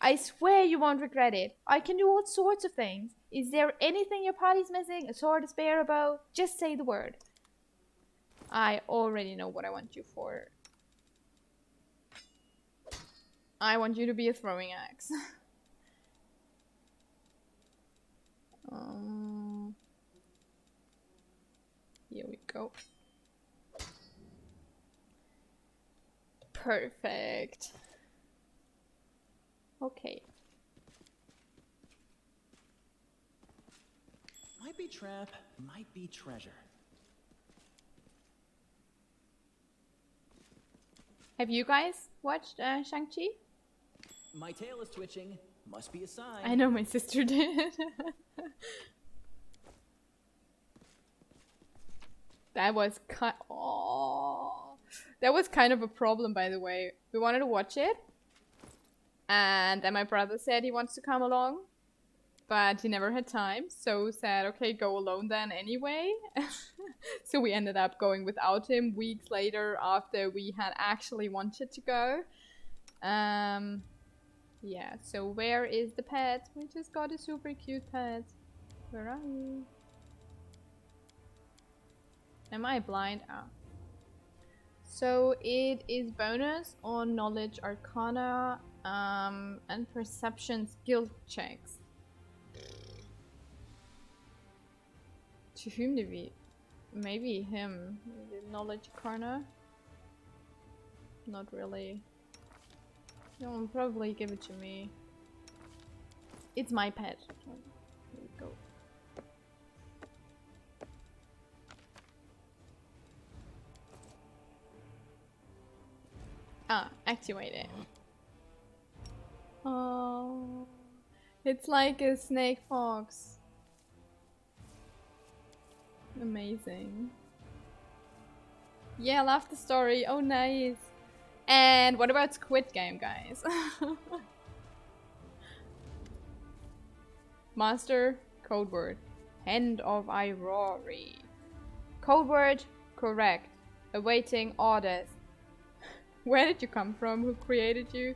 I swear you won't regret it. I can do all sorts of things. Is there anything your party's missing? A sword, a spear, a bow? Just say the word. I already know what I want you for. I want you to be a throwing axe. Here we go. Perfect. Okay. Might be trap, might be treasure. Have you guys watched Shang-Chi? My tail is twitching. Must be a sign. I know my sister did. That was that was kind of a problem, by the way. We wanted to watch it, and then my brother said he wants to come along, but he never had time, so said, okay, go alone then anyway. So we ended up going without him weeks later after we had actually wanted to go. Yeah, so where is the pet? We just got a super cute pet. Where are you? Am I blind? Ah. So it is bonus on knowledge arcana and perception skill checks. To whom did we? Maybe him. Maybe knowledge arcana? Not really. No, probably give it to me. It's my pet. Here we go. Ah, activate it. Oh, it's like a snake fox. Amazing. Yeah, I love the story. Oh, nice. And what about Squid Game, guys? Master, code word. Hand of Irory. Code word, correct. Awaiting orders. Where did you come from? Who created you?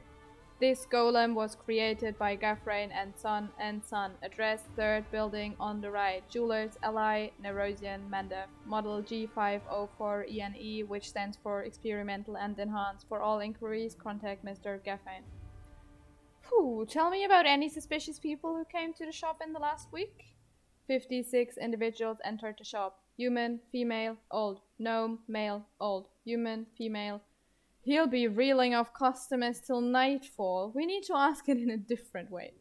This golem was created by Gafrain and Son. Address 3rd building on the right. Jewelers, Ally, Nerosian, Mandef. Model G504ENE, which stands for Experimental and Enhanced. For all inquiries, contact Mr. Gafrain. Whew, tell me about any suspicious people who came to the shop in the last week. 56 individuals entered the shop. Human, female, old. Gnome, male, old. Human, female. He'll be reeling off customers till nightfall. We need to ask it in a different way.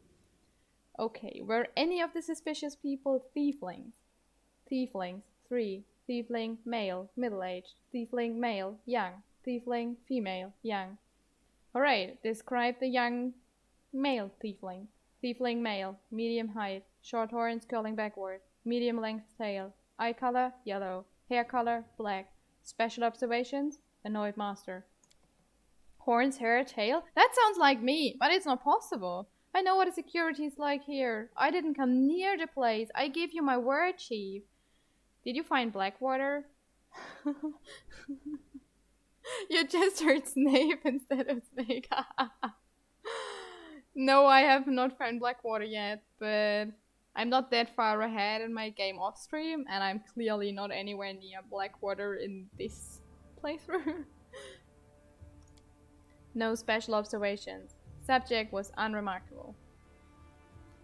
Okay, were any of the suspicious people tieflings? Tieflings, 3. Tiefling, male, middle-aged. Tiefling, male, young. Tiefling, female, young. Alright, describe the young male tiefling. Tiefling, male, medium height. Short horns curling backward. Medium length tail. Eye color, yellow. Hair color, black. Special observations, annoyed master. Horns, hair, tail? That sounds like me, but it's not possible. I know what the security is like here. I didn't come near the place. I give you my word, Chief. Did you find Blackwater? You just heard Snape instead of Snake. No, I have not found Blackwater yet, but I'm not that far ahead in my game off stream, and I'm clearly not anywhere near Blackwater in this playthrough. No special observations. Subject was unremarkable.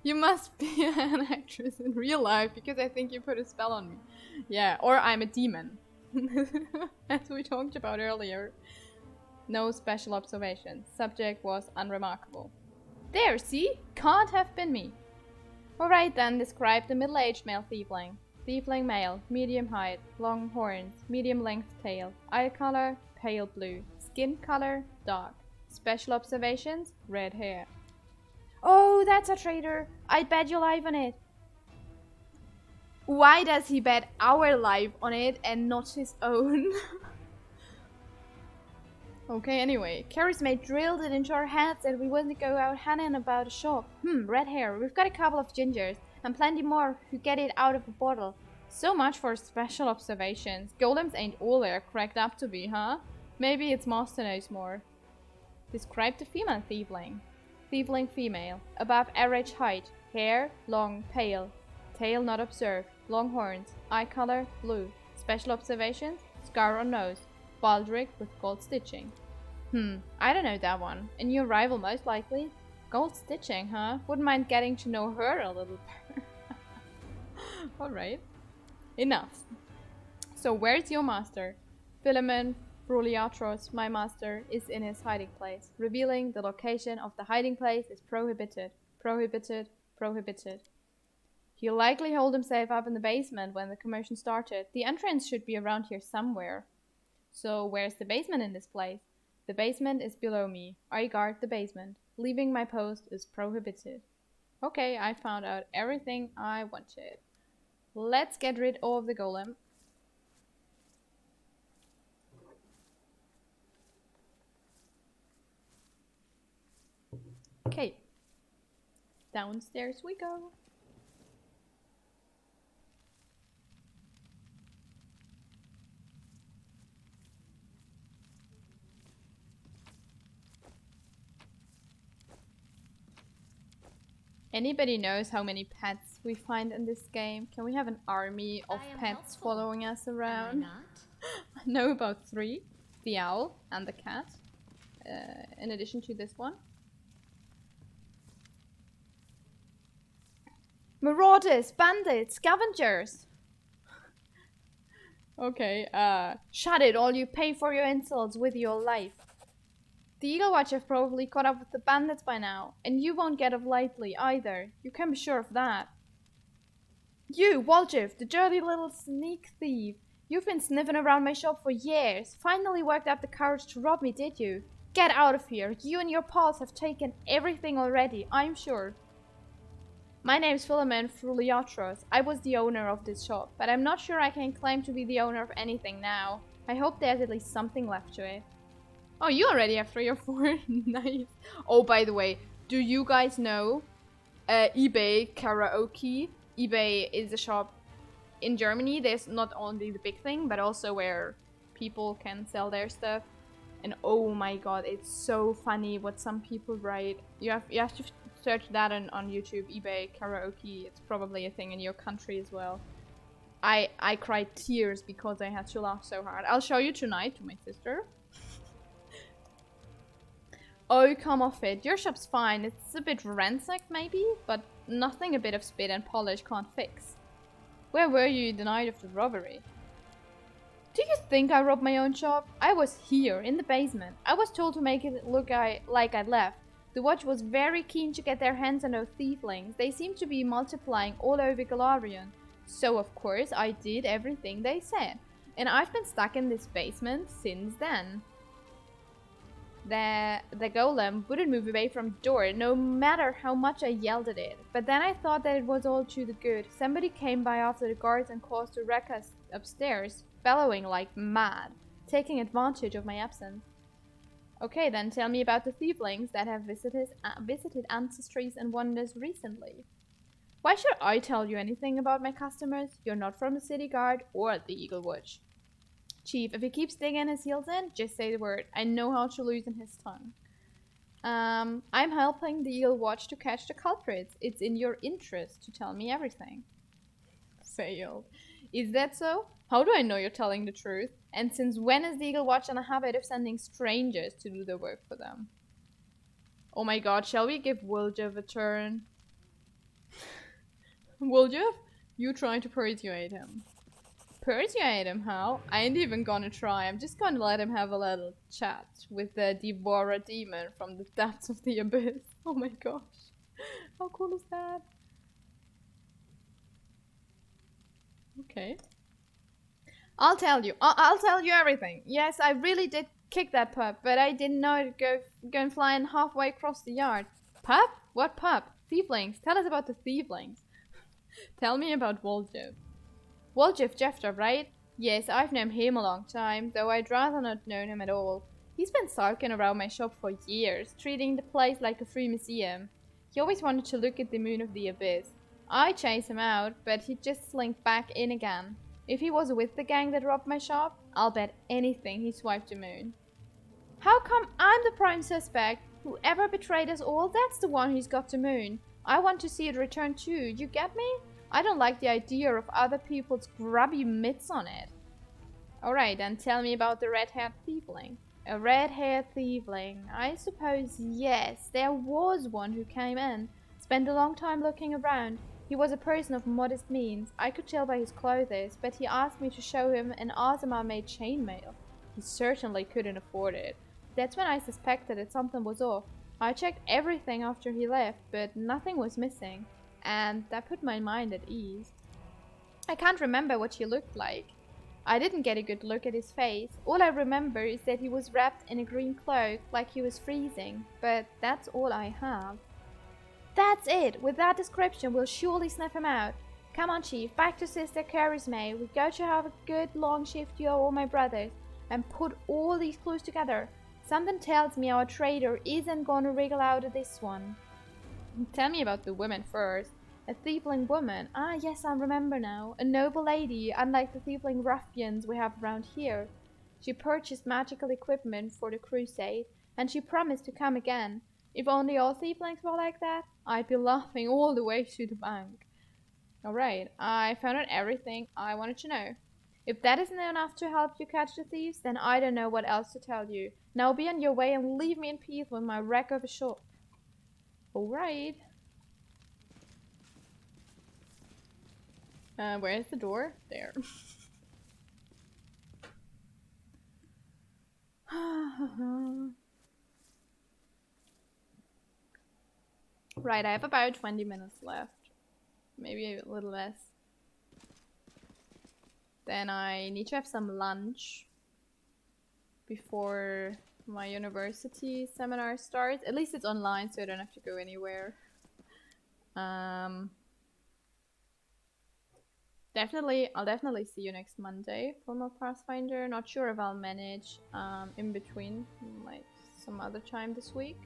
You must be an actress in real life because I think you put a spell on me. Yeah, or I'm a demon. As we talked about earlier. No special observations. Subject was unremarkable. There, see? Can't have been me. Alright then, describe the middle-aged male tiefling. Tiefling male, medium height, long horns, medium length tail, eye color, pale blue, skin color, dark. Special observations, red hair. Oh, that's a traitor. I'd bet your life on it. Why does he bet our life on it and not his own? Okay, anyway. Carrie's mate drilled it into our heads that we wouldn't go out hanging about a shop. Red hair. We've got a couple of gingers and plenty more who get it out of a bottle. So much for special observations. Golems ain't all they're cracked up to be, huh? Maybe its master knows more. Describe the female tiefling. Tiefling female. Above average height. Hair long, pale. Tail not observed. Long horns. Eye color blue. Special observations. Scar on nose. Baldric with gold stitching. I don't know that one. A new arrival most likely. Gold stitching, huh? Wouldn't mind getting to know her a little better. Alright. Enough. So where's your master? Philemon Fruliatros, my master, is in his hiding place. Revealing the location of the hiding place is prohibited. Prohibited. Prohibited. He'll likely hold himself up in the basement when the commotion started. The entrance should be around here somewhere. So where's the basement in this place? The basement is below me. I guard the basement. Leaving my post is prohibited. Okay, I found out everything I wanted. Let's get rid of the golem. Okay. Downstairs we go. Anybody knows how many pets we find in this game? Can we have an army of pets following us around? I know about 3. The owl and the cat. In addition to this one. Marauders, bandits, scavengers! Okay, shut it, all you pay for your insults with your life. The Eagle Watch have probably caught up with the bandits by now, and you won't get off lightly either. You can be sure of that. You, Woljif, the dirty little sneak thief. You've been sniffing around my shop for years. Finally worked up the courage to rob me, did you? Get out of here. You and your pals have taken everything already, I'm sure. My name's Philemon Fruliatros. I was the owner of this shop, but I'm not sure I can claim to be the owner of anything now. I hope there's at least something left to it. Oh, you already have 3 or 4. Nice. Oh, by the way, do you guys know eBay Karaoke? eBay is a shop in Germany. There's not only the big thing, but also where people can sell their stuff. And oh my god, it's so funny what some people write. You have to search that on YouTube, eBay Karaoke. It's probably a thing in your country as well. I cried tears because I had to laugh so hard. I'll show you tonight to my sister. Oh, come off it. Your shop's fine. It's a bit ransacked maybe, but nothing a bit of spit and polish can't fix. Where were you the night of the robbery? Do you think I robbed my own shop? I was here, in the basement. I was told to make it look like I'd left. The watch was very keen to get their hands on those thieflings. They seem to be multiplying all over Galarian. So of course I did everything they said. And I've been stuck in this basement since then. The golem wouldn't move away from the door, no matter how much I yelled at it. But then I thought that it was all to the good. Somebody came by after the guards and caused a ruckus upstairs, bellowing like mad, taking advantage of my absence. Okay, then tell me about the thieflings that have visited ancestries and wonders recently. Why should I tell you anything about my customers? You're not from the city guard or the Eagle Watch. Chief, if he keeps digging his heels in, just say the word. I know how to loosen his tongue. I'm helping the Eagle Watch to catch the culprits. It's in your interest to tell me everything. Failed. Is that so? How do I know you're telling the truth? And since when is the Eagle Watch in a habit of sending strangers to do the work for them? Oh my god, shall we give Woljif a turn? Woljif? You trying to persuade him. Persuade him, how? I ain't even gonna try. I'm just gonna let him have a little chat with the Devourer demon from the depths of the abyss. Oh my gosh. How cool is that? Okay. I'll tell you. I'll tell you everything. Yes, I really did kick that pup, but I didn't know it'd go and flying halfway across the yard. Pup? What pup? Thieflings. Tell us about the thieflings. Tell me about Woljif. Woljif Jeffter, right? Yes, I've known him a long time, though I'd rather not know him at all. He's been sulking around my shop for years, treating the place like a free museum. He always wanted to look at the moon of the abyss. I chased him out, but he'd just slink back in again. If he was with the gang that robbed my shop, I'll bet anything he swiped the moon. How come I'm the prime suspect? Whoever betrayed us all, that's the one who's got the moon. I want to see it return too, you get me? I don't like the idea of other people's grubby mitts on it. Alright, then tell me about the red-haired thiefling. A red-haired thiefling. I suppose, yes, there was one who came in. Spent a long time looking around. He was a person of modest means. I could tell by his clothes, but he asked me to show him an Azama-made chainmail. He certainly couldn't afford it. That's when I suspected that something was off. I checked everything after he left, but nothing was missing. And that put my mind at ease. I can't remember what he looked like. I didn't get a good look at his face. All I remember is that he was wrapped in a green cloak, like he was freezing. But that's all I have. That's it! With that description, we'll surely sniff him out. Come on, Chief, back to Sister Charisma. We go to have a good long shift, you all my brothers, and put all these clues together. Something tells me our traitor isn't gonna wriggle out of this one. Tell me about the women first. A thiefling woman. Ah, yes, I remember now. A noble lady, unlike the thiefling ruffians we have around here. She purchased magical equipment for the crusade, and she promised to come again. If only all thieflings were like that, I'd be laughing all the way to the bank. Alright, I found out everything I wanted to know. If that isn't enough to help you catch the thieves, then I don't know what else to tell you. Now be on your way and leave me in peace with my wreck of a shop. Alright. Where is the door? There. Right, I have about 20 minutes left. Maybe a little less. Then I need to have some lunch before my university seminar starts. At least it's online, so I don't have to go anywhere. I'll definitely see you next Monday for more Pathfinder. Not sure if I'll manage in between, like some other time this week.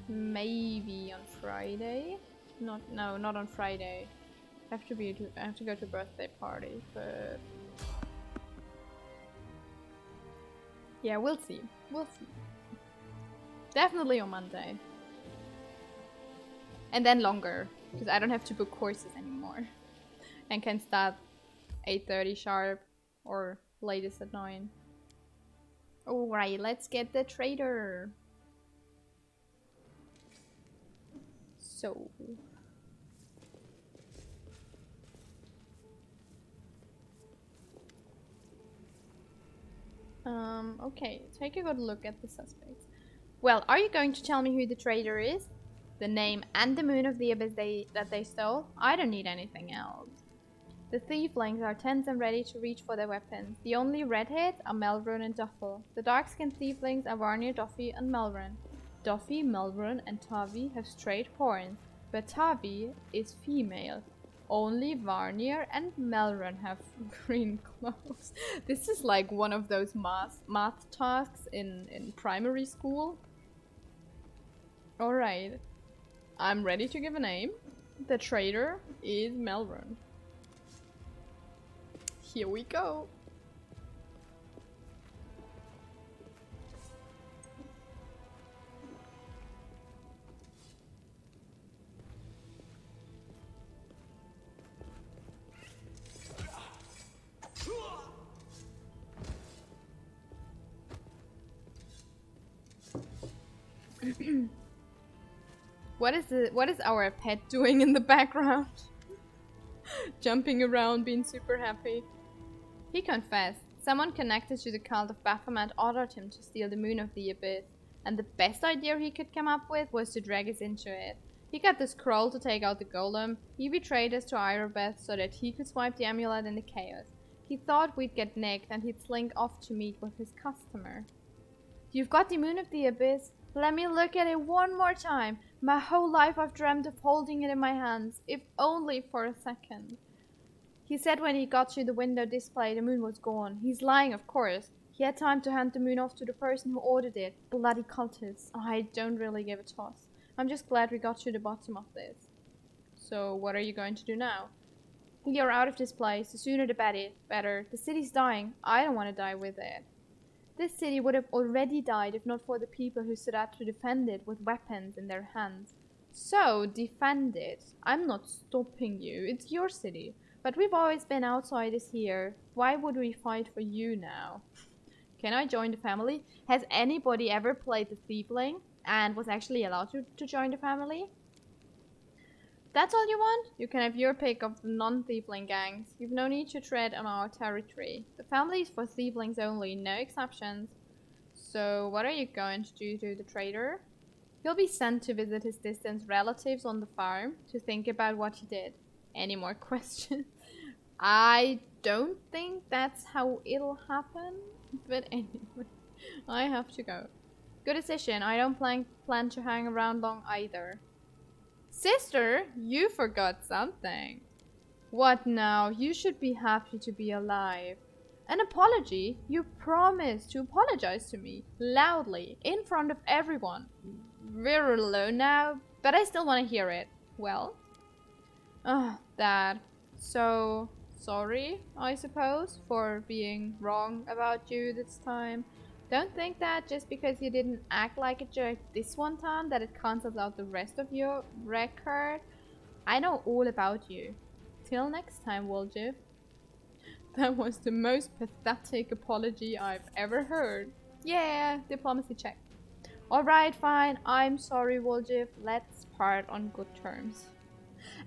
Maybe on Friday. No, not on Friday. I have to go to a birthday party, but yeah, we'll see. We'll see. Definitely on Monday. And then longer, because I don't have to book courses anymore. And can start 8:30 sharp or latest at 9. Alright, let's get the trader. So okay, take a good look at the suspects. Well, are you going to tell me who the traitor is? The name and the moon of the abyss that they stole? I don't need anything else. The thieflings are tense and ready to reach for their weapons. The only redheads are Melrun and Duffel. The dark-skinned thieflings are Varnir, Duffy, and Melrun. Duffy, Melrun, and Tavi have straight horns, but Tavi is female. Only Varnir and Melrun have green clothes. This is like one of those math tasks in primary school. Alright. I'm ready to give a name. The traitor is Melrun. Here we go. What is our pet doing in the background? Jumping around, being super happy. He confessed. Someone connected to the cult of Baphomet ordered him to steal the moon of the abyss, and the best idea he could come up with was to drag us into it. He got the scroll to take out the golem. He betrayed us to Irobeth so that he could swipe the amulet in the chaos. He thought we'd get nicked and he'd slink off to meet with his customer. You've got the moon of the abyss? Let me look at it one more time. My whole life I've dreamt of holding it in my hands, if only for a second. He said when he got through the window display the moon was gone. He's lying, of course. He had time to hand the moon off to the person who ordered it. Bloody cultists. I don't really give a toss. I'm just glad we got to the bottom of this. So what are you going to do now? We are out of this place. The sooner the better. The city's dying. I don't want to die with it. This city would have already died if not for the people who stood out to defend it with weapons in their hands. So, defend it. I'm not stopping you. It's your city. But we've always been outsiders here. Why would we fight for you now? Can I join the family? Has anybody ever played the Thiefling and was actually allowed to join the family? That's all you want? You can have your pick of the non-Thiefling gangs. You've no need to tread on our territory. The family is for Thieflings only, no exceptions. So, what are you going to do to the traitor? He'll be sent to visit his distant relatives on the farm to think about what he did. Any more questions? I don't think that's how it'll happen. But anyway, I have to go. Good decision. I don't plan to hang around long either. Sister, you forgot something. What now? You should be happy to be alive. An apology? You promised to apologize to me, loudly, in front of everyone. We're alone now, but I still want to hear it. Well? Dad. So, sorry, I suppose, for being wrong about you this time. Don't think that just because you didn't act like a jerk this one time that it cancels out the rest of your record. I know all about you. Till next time, Woljif. That was the most pathetic apology I've ever heard. Yeah, diplomacy check. Alright, fine. I'm sorry, Woljif. Let's part on good terms.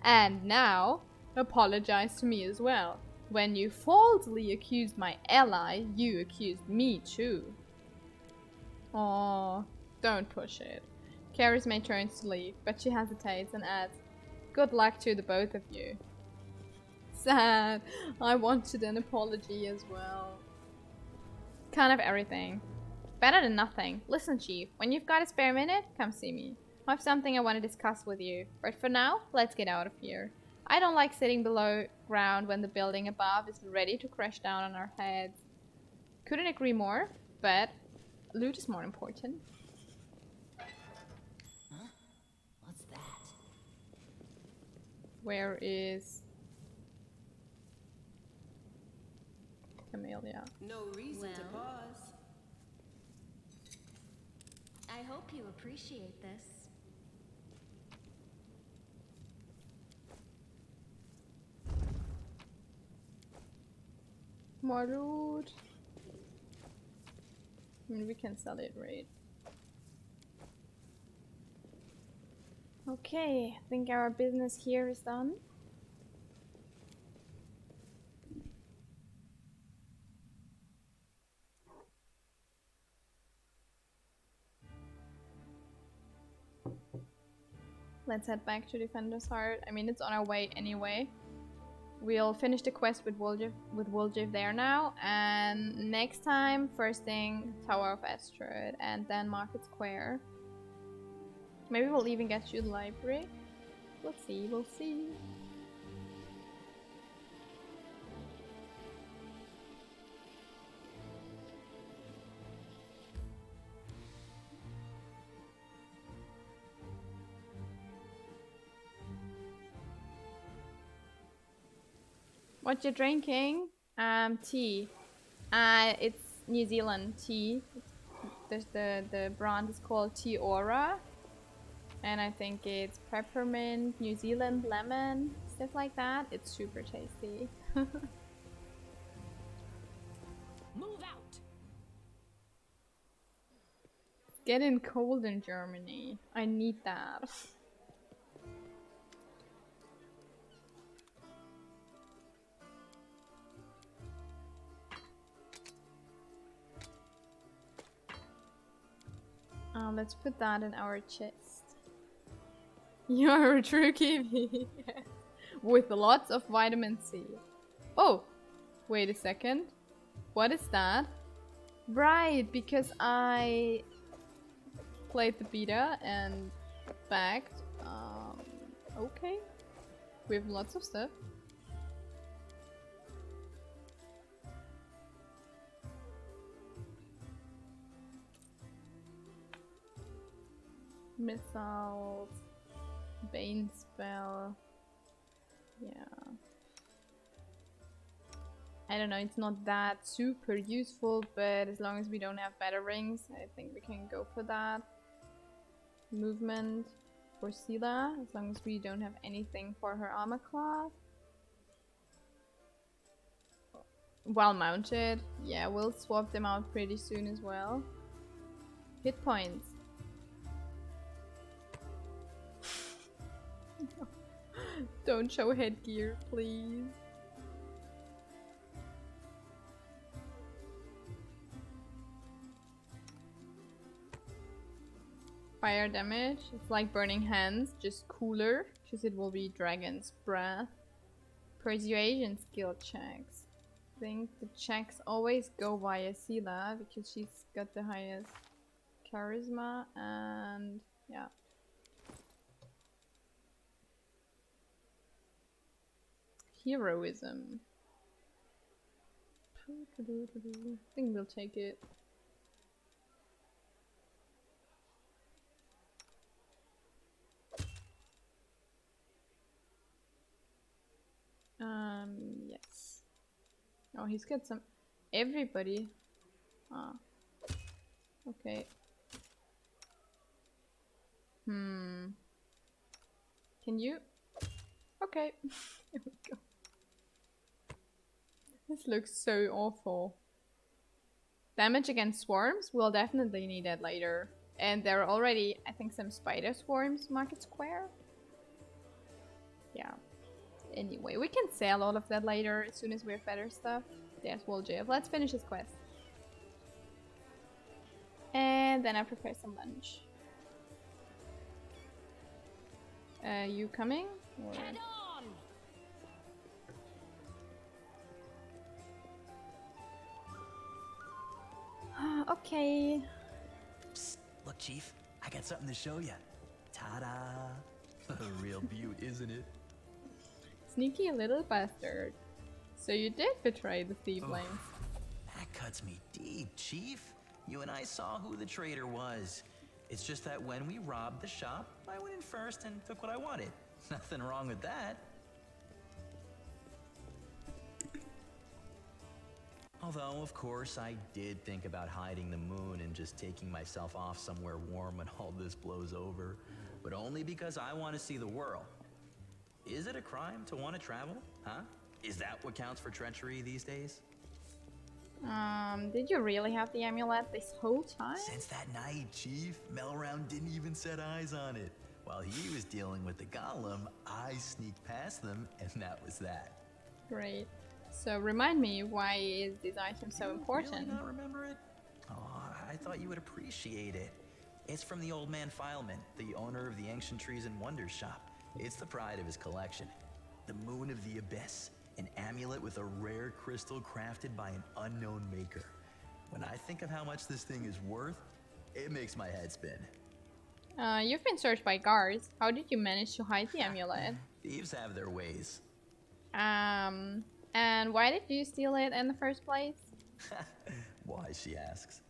And now, apologize to me as well. When you falsely accused my ally, you accused me too. Aw, don't push it. Charisma turns to leave, but she hesitates and adds, good luck to the both of you. Sad. I wanted an apology as well. Kind of everything. Better than nothing. Listen, Chief, when you've got a spare minute, come see me. I have something I want to discuss with you. But for now, let's get out of here. I don't like sitting below ground when the building above is ready to crash down on our heads. Couldn't agree more, but loot is more important. Huh? What's that? Where is Camellia? No reason to pause. I hope you appreciate this. More loot. I mean, we can sell it, right? Okay, I think our business here is done. Let's head back to Defender's Heart. I mean, it's on our way anyway. We'll finish the quest with Woljif there now, and next time, first thing, Tower of Estrud, and then Market Square. Maybe we'll even get to the library. We'll see, we'll see. What you drinking? Tea. It's New Zealand tea. The brand is called Tea Aura. And I think it's peppermint, New Zealand lemon, stuff like that. It's super tasty. Move out. It's getting cold in Germany. I need that. Let's put that in our chest. You're a true Kiwi. Yes. With lots of vitamin C. Oh, wait a second. What is that? Right, because I played the beta and backed. Okay. We have lots of stuff. Missiles, Bane spell. Yeah. I don't know, it's not that super useful, but as long as we don't have better rings, I think we can go for that. Movement for Sela, as long as we don't have anything for her armor class. Well mounted. Yeah, we'll swap them out pretty soon as well. Hit points. Don't show headgear, please. Fire damage. It's like burning hands, just cooler, because it will be dragon's breath. Persuasion skill checks. I think the checks always go via Sela because she's got the highest charisma and yeah. Heroism. I think we'll take it. Yes. Oh, he's got some. Everybody. Ah. Okay. Can you? Okay. Here we go. This looks so awful. Damage against swarms? We'll definitely need that later. And there are already, I think, some spider swarms market square. Yeah. Anyway, we can sell all of that later as soon as we have better stuff. There's Woljif. Let's finish this quest. And then I prepare some lunch. You coming? Or... Head on. Okay. Psst, look, Chief. I got something to show you. Ta-da! A real beaut, isn't it? Sneaky little bastard. So you did betray the Thievelings. That cuts me deep, Chief. You and I saw who the traitor was. It's just that when we robbed the shop, I went in first and took what I wanted. Nothing wrong with that. Although, of course, I did think about hiding the moon and just taking myself off somewhere warm when all this blows over. But only because I want to see the world. Is it a crime to want to travel? Huh? Is that what counts for treachery these days? Did you really have the amulet this whole time? Since that night, Chief, Melround didn't even set eyes on it. While he was dealing with the golem, I sneaked past them, and that was that. Great. So remind me, why is this item so important? Really not remember it? Oh, I thought you would appreciate it. It's from the old man Fileman, the owner of the Ancient Trees and Wonders shop. It's the pride of his collection. The Moon of the Abyss, an amulet with a rare crystal crafted by an unknown maker. When I think of how much this thing is worth, it makes my head spin. You've been searched by guards. How did you manage to hide the amulet? Thieves have their ways. And why did you steal it in the first place? Why, she asks.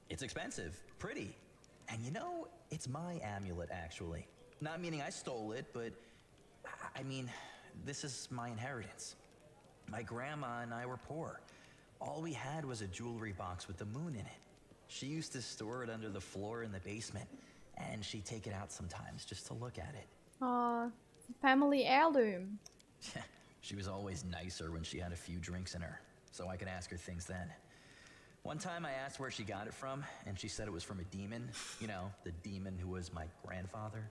It's expensive, pretty. And you know, it's my amulet, actually. Not meaning I stole it, but I mean, this is my inheritance. My grandma and I were poor. All we had was a jewelry box with the moon in it. She used to store it under the floor in the basement, and she'd take it out sometimes just to look at it. Aw, it's a family heirloom. She was always nicer when she had a few drinks in her, so I could ask her things then. One time I asked where she got it from, and she said it was from a demon. You know, the demon who was my grandfather.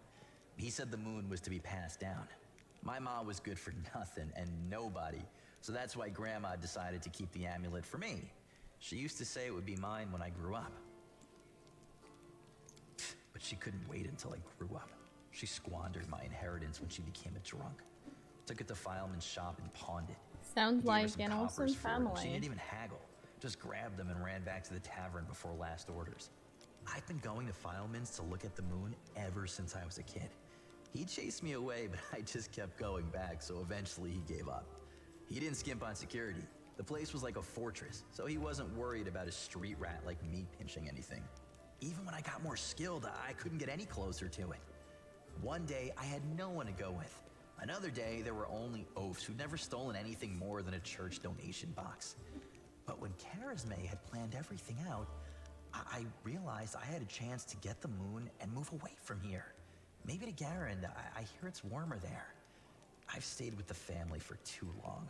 He said the moon was to be passed down. My mom was good for nothing and nobody, so that's why Grandma decided to keep the amulet for me. She used to say it would be mine when I grew up. But she couldn't wait until I grew up. She squandered my inheritance when she became a drunk. Took it to Fileman's shop and pawned it. Sounds He gave her like some an coppers awesome for it, and She family. didn't even haggle. Just grabbed them and ran back to the tavern before last orders. I've been going to Fileman's to look at the moon ever since I was a kid. He chased me away, but I just kept going back, so eventually he gave up. He didn't skimp on security. The place was like a fortress, so he wasn't worried about a street rat like me pinching anything. Even when I got more skilled, I couldn't get any closer to it. One day, I had no one to go with. Another day, there were only oafs who'd never stolen anything more than a church donation box. But when Charisme had planned everything out, I realized I had a chance to get the moon and move away from here. Maybe to Garand. I hear it's warmer there. I've stayed with the family for too long.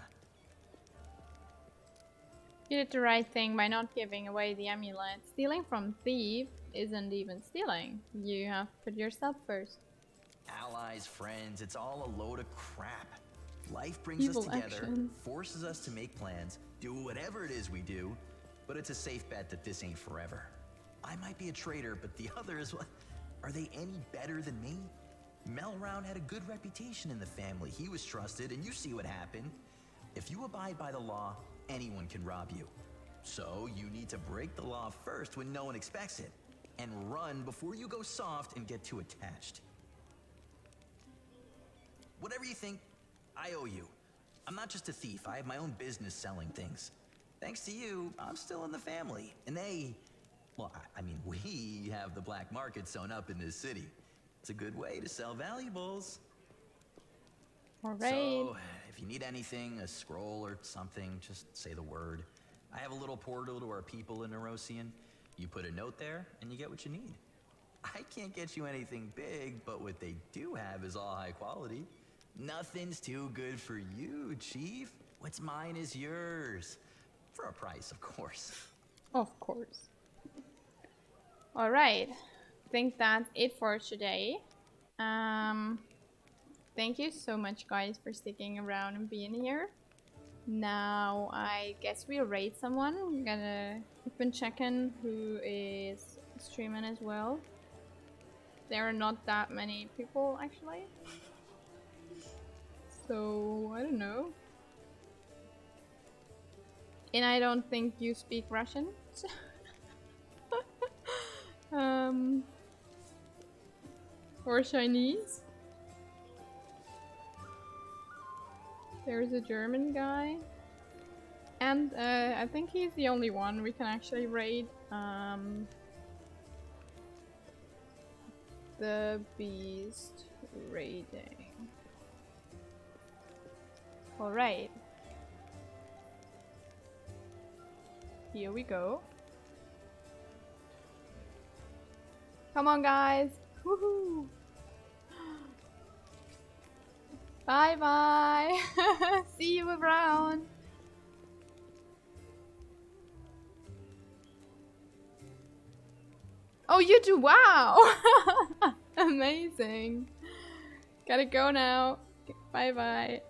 You did the right thing by not giving away the amulet. Stealing from thief isn't even stealing. You have put yourself first. Allies, friends, it's all a load of crap. Life brings Evil us together, action. forces us to make plans, do whatever it is we do, but it's a safe bet that this ain't forever. I might be a traitor, but the others, are they any better than me? Melround had a good reputation in the family. He was trusted, and you see what happened. If you abide by the law, anyone can rob you. So you need to break the law first when no one expects it, and run before you go soft and get too attached. Whatever you think, I owe you. I'm not just a thief. I have my own business selling things. Thanks to you, I'm still in the family. And we have the black market sewn up in this city. It's a good way to sell valuables. Alright. So, if you need anything, a scroll or something, just say the word. I have a little portal to our people in Nerosian. You put a note there, and you get what you need. I can't get you anything big, but what they do have is all high quality. Nothing's too good for you, Chief. What's mine is yours. For a price, of course. Of course. Alright. I think that's it for today. Thank you so much, guys, for sticking around and being here. Now, I guess we'll raid someone. We've been checking who is streaming as well. There are not that many people, actually. So, I don't know. And I don't think you speak Russian. Or Chinese. There's a German guy. And I think he's the only one we can actually raid. The Beast raiding. Alright. Here we go. Come on, guys. Woohoo! Bye bye. See you around. Oh, you do? Wow. Amazing. Gotta go now. Bye bye.